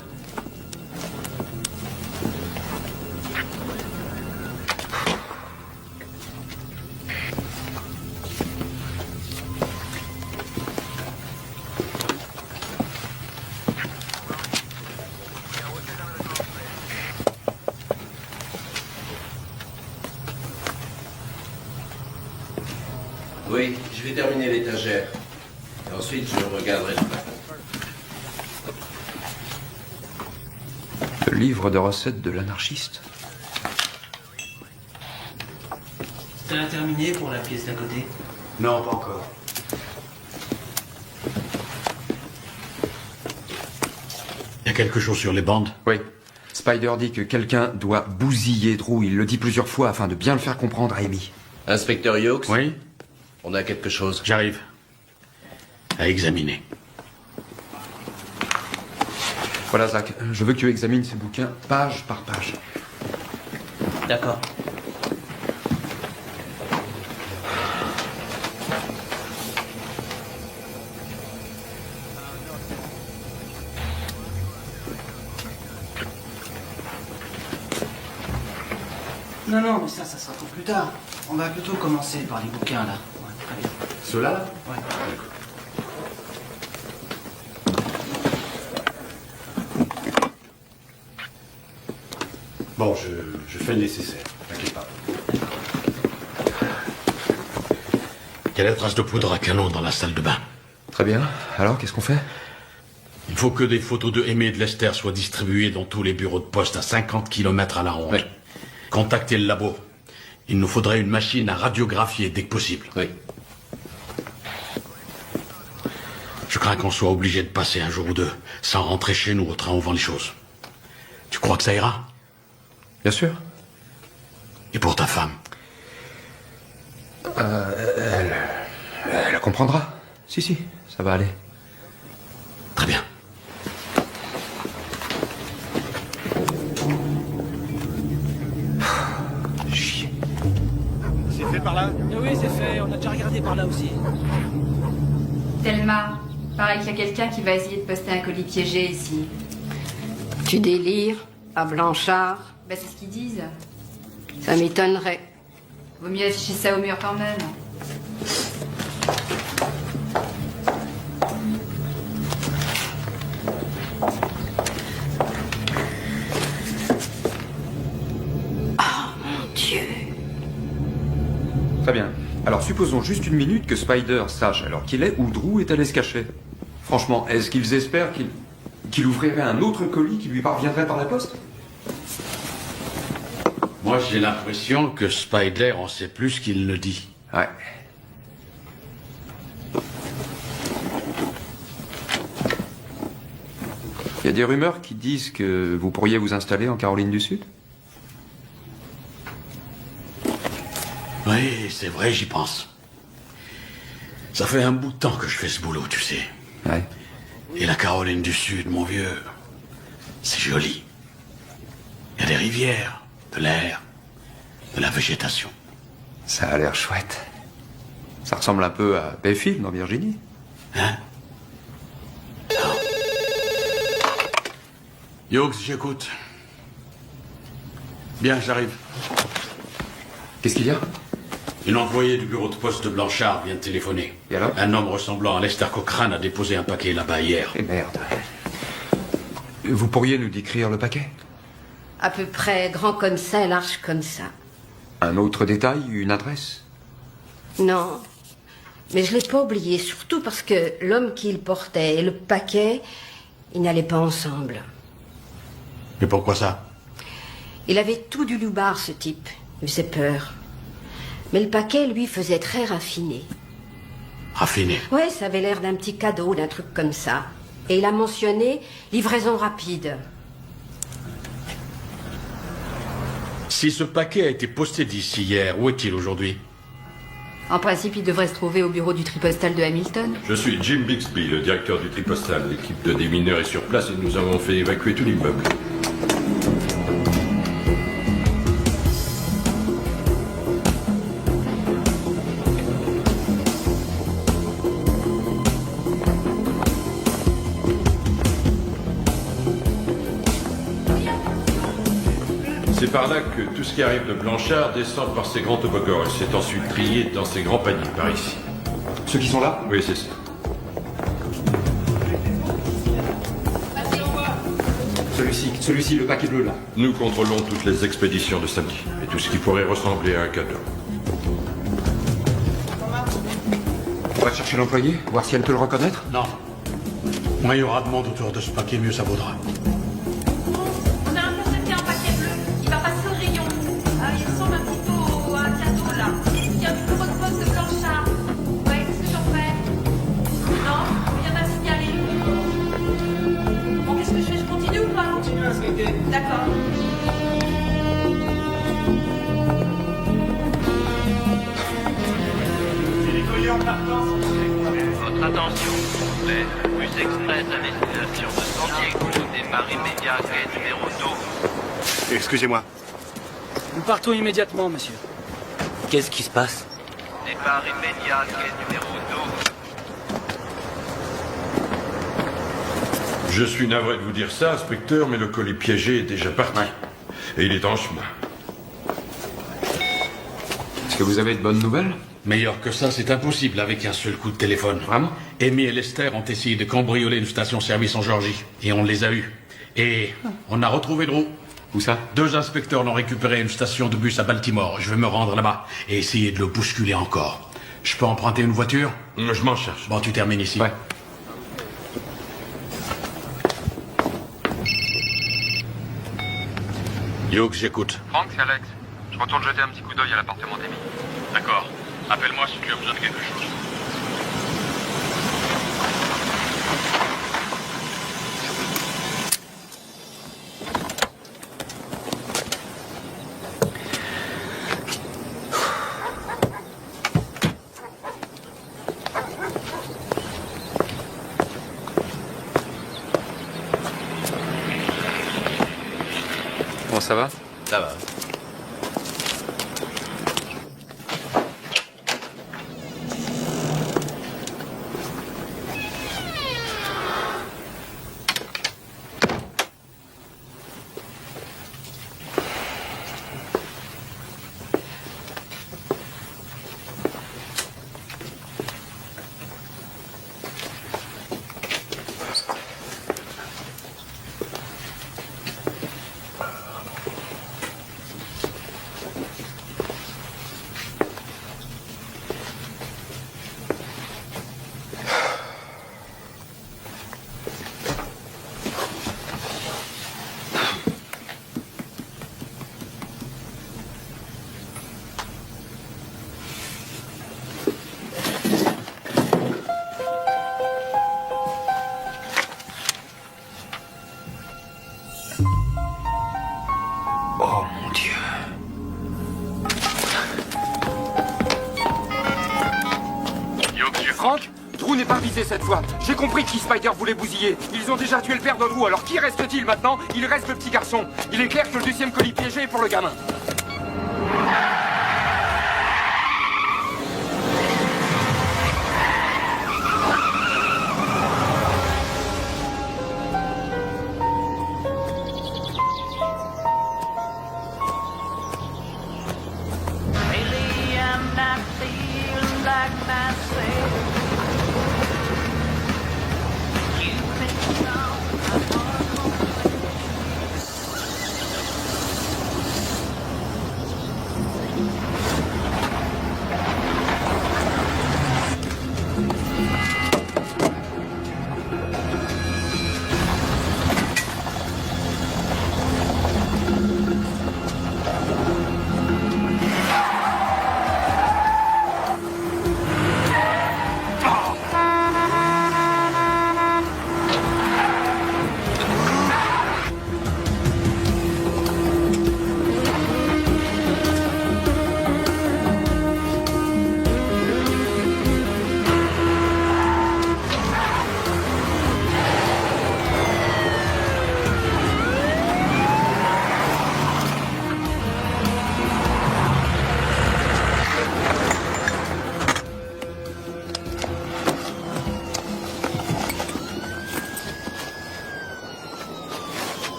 Oui, je vais terminer l'étagère. Et ensuite, je regarderai le plafond. Le livre de recettes de l'anarchiste. T'as terminé pour la pièce d'à côté? Non, pas encore. Il y a quelque chose sur les bandes? Oui. Spider dit que quelqu'un doit bousiller Drew. Il le dit plusieurs fois afin de bien le faire comprendre à Amy. Inspecteur Hawks? Oui? On a quelque chose. J'arrive. À examiner. Voilà, Zach. Je veux que tu examines ces bouquins page par page. D'accord. Non, mais ça sera pour plus tard. On va plutôt commencer par les bouquins, là. Ouais, très bien. Ceux-là, là? Ouais. Bon, je fais le nécessaire. T'inquiète pas. Il y a la trace de poudre à canon dans la salle de bain. Très bien. Alors, qu'est-ce qu'on fait? Il faut que des photos de Aimé et de Lester soient distribuées dans tous les bureaux de poste à 50 km à la ronde. Oui. Contactez le labo. Il nous faudrait une machine à radiographier dès que possible. Oui. Je crains qu'on soit obligé de passer un jour ou deux sans rentrer chez nous au train où vend les choses. Tu crois que ça ira? Bien sûr. Et pour ta femme? Elle comprendra. Si, ça va aller. Très bien. Chier. C'est fait par là? Oui, c'est fait. On a déjà regardé par là aussi. Thelma, paraît qu'il y a quelqu'un qui va essayer de poster un colis piégé ici. Tu délires? À Blanchard? Ben, c'est ce qu'ils disent. Ça m'étonnerait. Vaut mieux afficher ça au mur quand même. Oh mon Dieu. Très bien. Alors supposons juste une minute que Spider sache alors qu'il est où Drew est allé se cacher. Franchement, est-ce qu'ils espèrent qu'il qu'il ouvrirait un autre colis qui lui parviendrait par la poste? Moi, j'ai l'impression que Spider en sait plus qu'il ne dit. Ouais. Il y a des rumeurs qui disent que vous pourriez vous installer en Caroline du Sud? Oui, c'est vrai, j'y pense. Ça fait un bout de temps que je fais ce boulot, tu sais. Ouais. Et la Caroline du Sud, mon vieux, c'est joli. Il y a des rivières, de l'air, de la végétation. Ça a l'air chouette. Ça ressemble un peu à Bayfield en Virginie. Hein? Hughes, j'écoute. Bien, j'arrive. Qu'est-ce qu'il y a? Une employée du bureau de poste de Blanchard vient de téléphoner. Et alors? Un homme ressemblant à Lester Cochrane a déposé un paquet là-bas hier. Et merde. Vous pourriez nous décrire le paquet? À peu près grand comme ça et large comme ça. Un autre détail, une adresse? Non. Mais je l'ai pas oublié, surtout parce que l'homme qui le portait et le paquet, ils n'allaient pas ensemble. Mais pourquoi ça? Il avait tout du loupard, ce type. Il faisait peur. Mais le paquet, lui, faisait très raffiné. Raffiné? Ouais, ça avait l'air d'un petit cadeau, d'un truc comme ça. Et il a mentionné livraison rapide. Si ce paquet a été posté d'ici hier, où est-il aujourd'hui? En principe, il devrait se trouver au bureau du tripostal de Hamilton. Je suis Jim Bixby, le directeur du tripostal. L'équipe de démineurs est sur place et nous avons fait évacuer tout l'immeuble. C'est par là que tout ce qui arrive de Blanchard descend par ces grands toboggans et c'est ensuite trié dans ces grands paniers par ici. Ceux qui sont là? Oui, c'est ça. Celui-ci, le paquet bleu là. Nous contrôlons toutes les expéditions de samedi et tout ce qui pourrait ressembler à un cadeau. On va chercher l'employé, voir si elle peut le reconnaître? Non. Moins il y aura de monde autour de ce paquet, mieux ça vaudra. On a intercepté un paquet bleu. Il va passer au rayon. Il ressemble un petit peu à un cadeau, là. Il y a du bureau de poste de Blanchard. Ouais, qu'est-ce que j'en fais? Non, il vient de signaler. Bon, qu'est-ce que je fais? Je continue ou pas? Continue à skater. D'accord. Votre attention, s'il vous plaît. Bus express à destination de San Diego, départ immédiat, quai numéro 12. Excusez-moi. Nous partons immédiatement, monsieur. Qu'est-ce qui se passe? Départ immédiat, quai numéro 12. Je suis navré de vous dire ça, inspecteur, mais le colis piégé est déjà parti. Et il est en chemin. Est-ce que vous avez de bonnes nouvelles? Meilleur que ça, c'est impossible avec un seul coup de téléphone. Vraiment? Amy et Lester ont essayé de cambrioler une station-service en Georgie. Et on les a eus. Et on a retrouvé Drew. Où ça? 2 inspecteurs l'ont récupéré à une station de bus à Baltimore. Je vais me rendre là-bas et essayer de le bousculer encore. Je peux emprunter une voiture? Je m'en cherche. Bon, tu termines ici. Ouais. Hughes, j'écoute. Franck, c'est Alex. Je retourne jeter un petit coup d'œil à l'appartement d'Amy. D'accord. Appelle-moi si tu as besoin de quelque chose. Bon, ça va? Ça va. Franck, Drew n'est pas visé cette fois. J'ai compris qui Spider voulait bousiller. Ils ont déjà tué le père de Drew, alors qui reste-t-il maintenant? Il reste le petit garçon. Il est clair que le deuxième colis piégé est pour le gamin. Lately I'm not feeling like myself. You've been gone.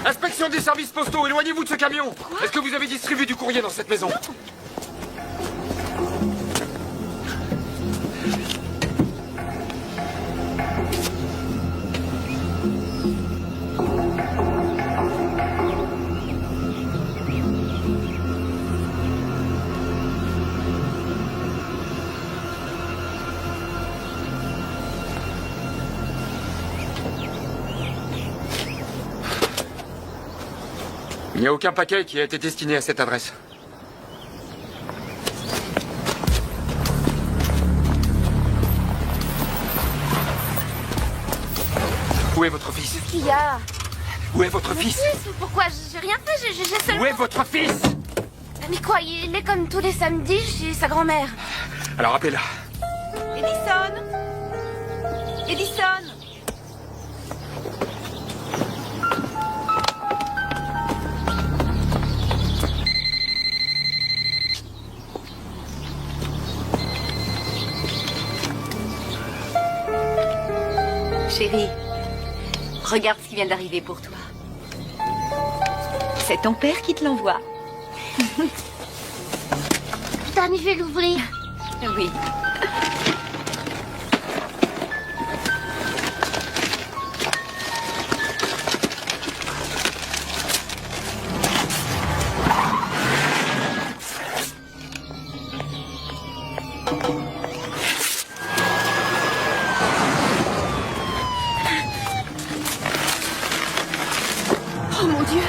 Inspection des services postaux, éloignez-vous de ce camion. Est-ce que vous avez distribué du courrier dans cette maison? Il n'y a aucun paquet qui a été destiné à cette adresse. Où est votre fils? Qu'est-ce qu'il y a? Où est votre fils? Pourquoi? J'ai rien fait, j'ai seulement... Où est votre fils? Mais quoi, il est comme tous les samedis chez sa grand-mère. Alors appelez-la. Edison Edison Chérie, regarde ce qui vient d'arriver pour toi. C'est ton père qui te l'envoie. Putain, je vais l'ouvrir. Oui. Oh mon Dieu!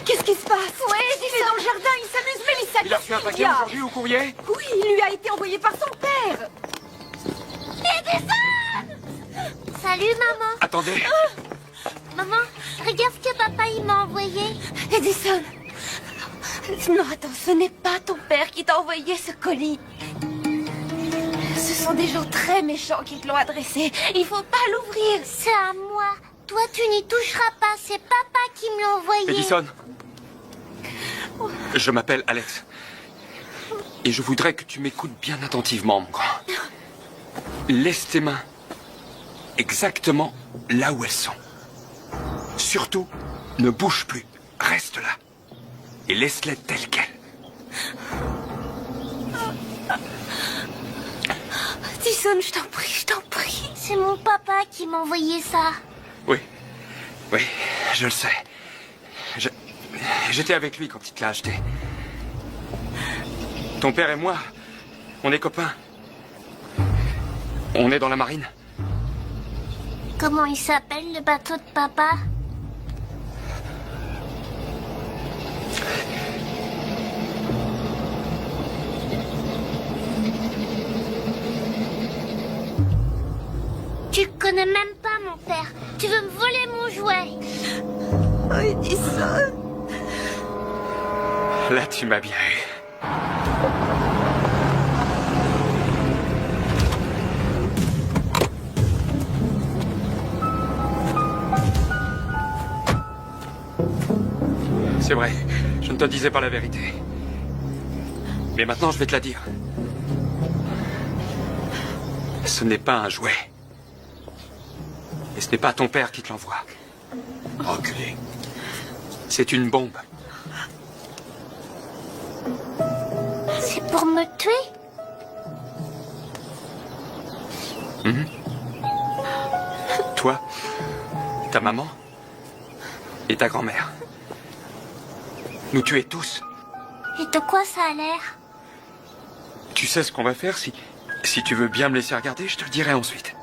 Qu'est-ce qui se passe? Ouais, il est dans le jardin, il s'amuse, Mélissa. Il a reçu un paquet aujourd'hui au courrier? Oui, il lui a été envoyé par son père. Edison! Salut, maman. Attendez. Maman, regarde ce que papa il m'a envoyé. Edison! Non, attends, ce n'est pas ton père qui t'a envoyé ce colis. Ce sont des gens très méchants qui te l'ont adressé. Il faut pas l'ouvrir. C'est à moi. Toi, tu n'y toucheras pas. C'est papa qui me l'a envoyé. Edison. Je m'appelle Alex. Et je voudrais que tu m'écoutes bien attentivement, mon grand. Laisse tes mains exactement là où elles sont. Surtout, ne bouge plus. Reste là. Et laisse-les telles quelles. Edison, je t'en prie, je t'en prie. C'est mon papa qui m'a envoyé ça. Oui. Oui, je le sais. J'étais avec lui quand il te l'a acheté. Ton père et moi, on est copains. On est dans la marine. Comment il s'appelle, le bateau de papa? ne m'aimes pas, mon père. Tu veux me voler mon jouet. Oh, Edison. Là, tu m'as bien eu. C'est vrai, je ne te disais pas la vérité. Mais maintenant, je vais te la dire. Ce n'est pas un jouet. Et ce n'est pas ton père qui te l'envoie. Enculé. C'est une bombe. C'est pour me tuer? Mhm. Toi, ta maman et ta grand-mère. Nous tuer tous. Et de quoi ça a l'air? Tu sais ce qu'on va faire si tu veux bien me laisser regarder, je te le dirai ensuite.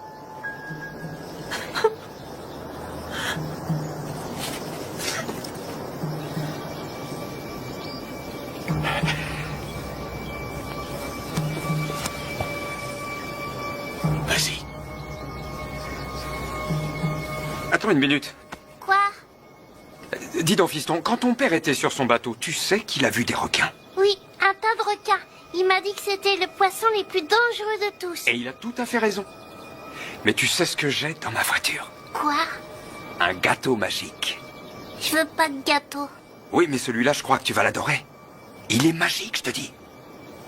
Vas-y. Attends une minute. Quoi? Dis donc, fiston, quand ton père était sur son bateau, tu sais qu'il a vu des requins. Oui, un tas de requins. Il m'a dit que c'était le poisson les plus dangereux de tous. Et il a tout à fait raison. Mais tu sais ce que j'ai dans ma voiture? Quoi? Un gâteau magique. Je veux pas de gâteau. Oui, mais celui-là, je crois que tu vas l'adorer. Il est magique, je te dis.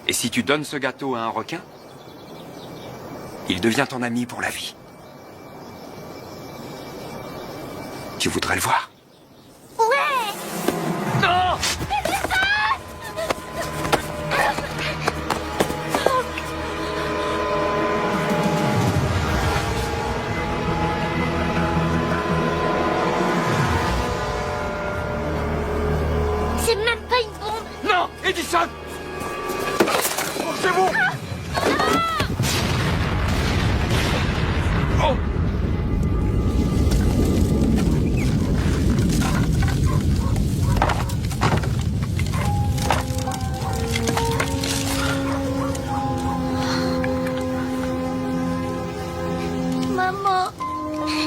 Et si tu donnes ce gâteau à un requin, il devient ton ami pour la vie. Tu voudrais le voir? Ouais! Non! C'est même pas une bombe. Non, Edison! C'est bon! Oh! Maman. Maman.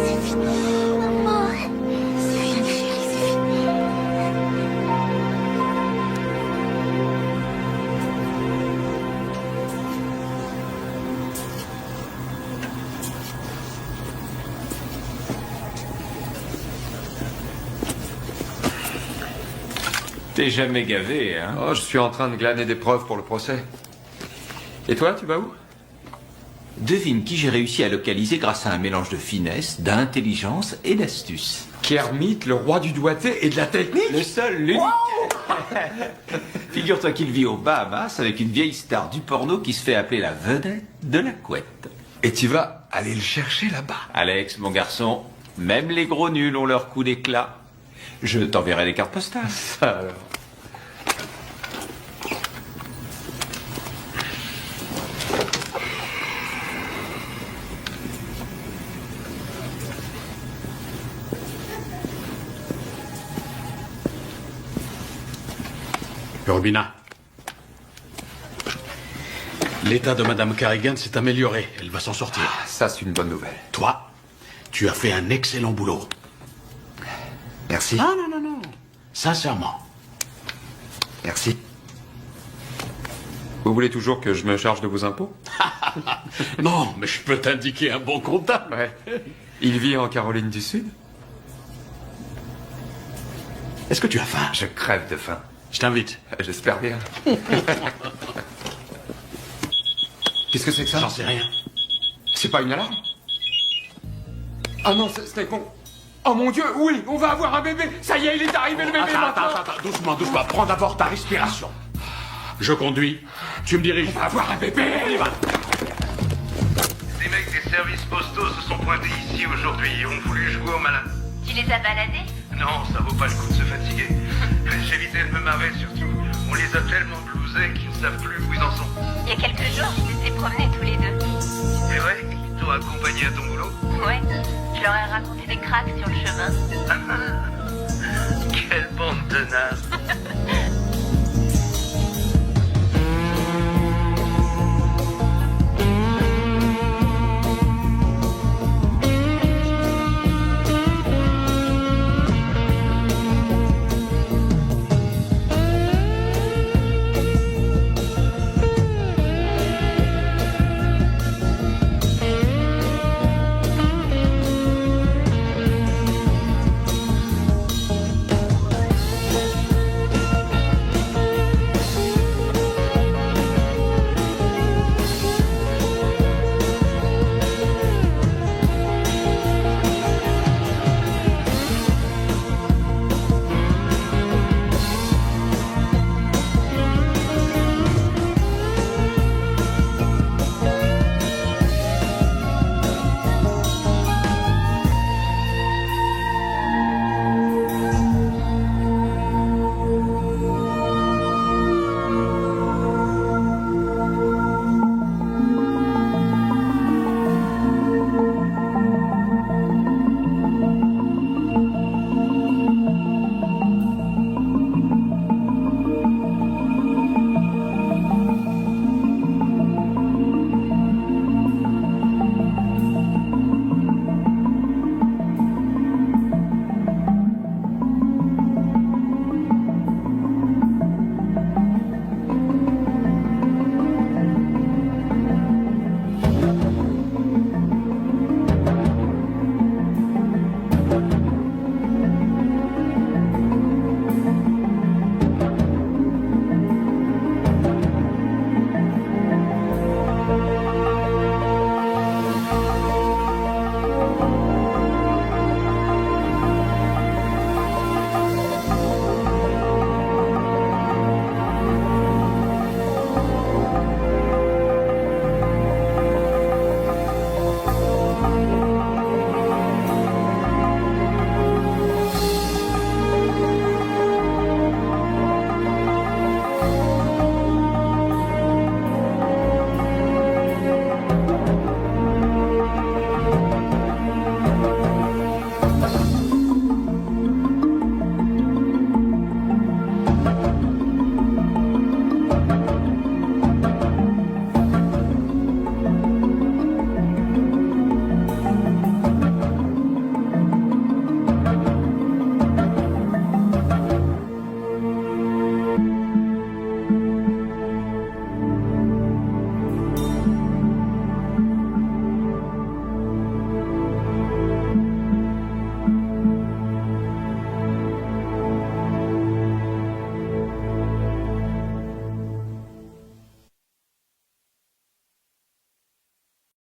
C'est fini, maman. C'est fini, chérie, c'est fini. T'es jamais gavé, hein? Oh, je suis en train de glaner des preuves pour le procès. Et toi, tu vas où? Devine qui j'ai réussi à localiser grâce à un mélange de finesse, d'intelligence et d'astuce. Kermit, le roi du doigté et de la technique? Le seul, l'unique. Figure-toi qu'il vit aux Bahamas avec une vieille star du porno qui se fait appeler la vedette de la couette. Et tu vas aller le chercher là-bas? Alex, mon garçon, même les gros nuls ont leur coup d'éclat. Je t'enverrai les cartes postales. Ça alors. Urbina. L'état de Madame Carrigan s'est amélioré. Elle va s'en sortir. Ah, ça, c'est une bonne nouvelle. Toi, tu as fait un excellent boulot. Merci. Ah non, non, non. Sincèrement. Merci. Vous voulez toujours que je me charge de vos impôts? Non, mais je peux t'indiquer un bon comptable. Ouais. Il vit en Caroline du Sud? Est-ce que tu as faim? Je crève de faim. Je t'invite. J'espère bien. Qu'est-ce que c'est que ça? J'en sais rien. C'est pas une alarme? Ah non, c'était con. Oh mon Dieu, oui, on va avoir un bébé. Ça y est, il est arrivé le bébé maintenant. Attends, doucement, doucement. Prends d'abord ta respiration. Je conduis. Tu me diriges. On va avoir un bébé. On y va. Des mecs des services postaux se sont pointés ici aujourd'hui et ont voulu jouer au malin. Tu les as baladés? Non, ça vaut pas le coup de se fatiguer. J'évitais de me marrer surtout. On les a tellement blousés qu'ils ne savent plus où ils en sont. Il y a quelques jours, ils s'étaient promenés tous les deux. C'est vrai? Ils t'ont accompagné à ton boulot? Ouais, je leur ai raconté des cracks sur le chemin. Quelle bande de nazes.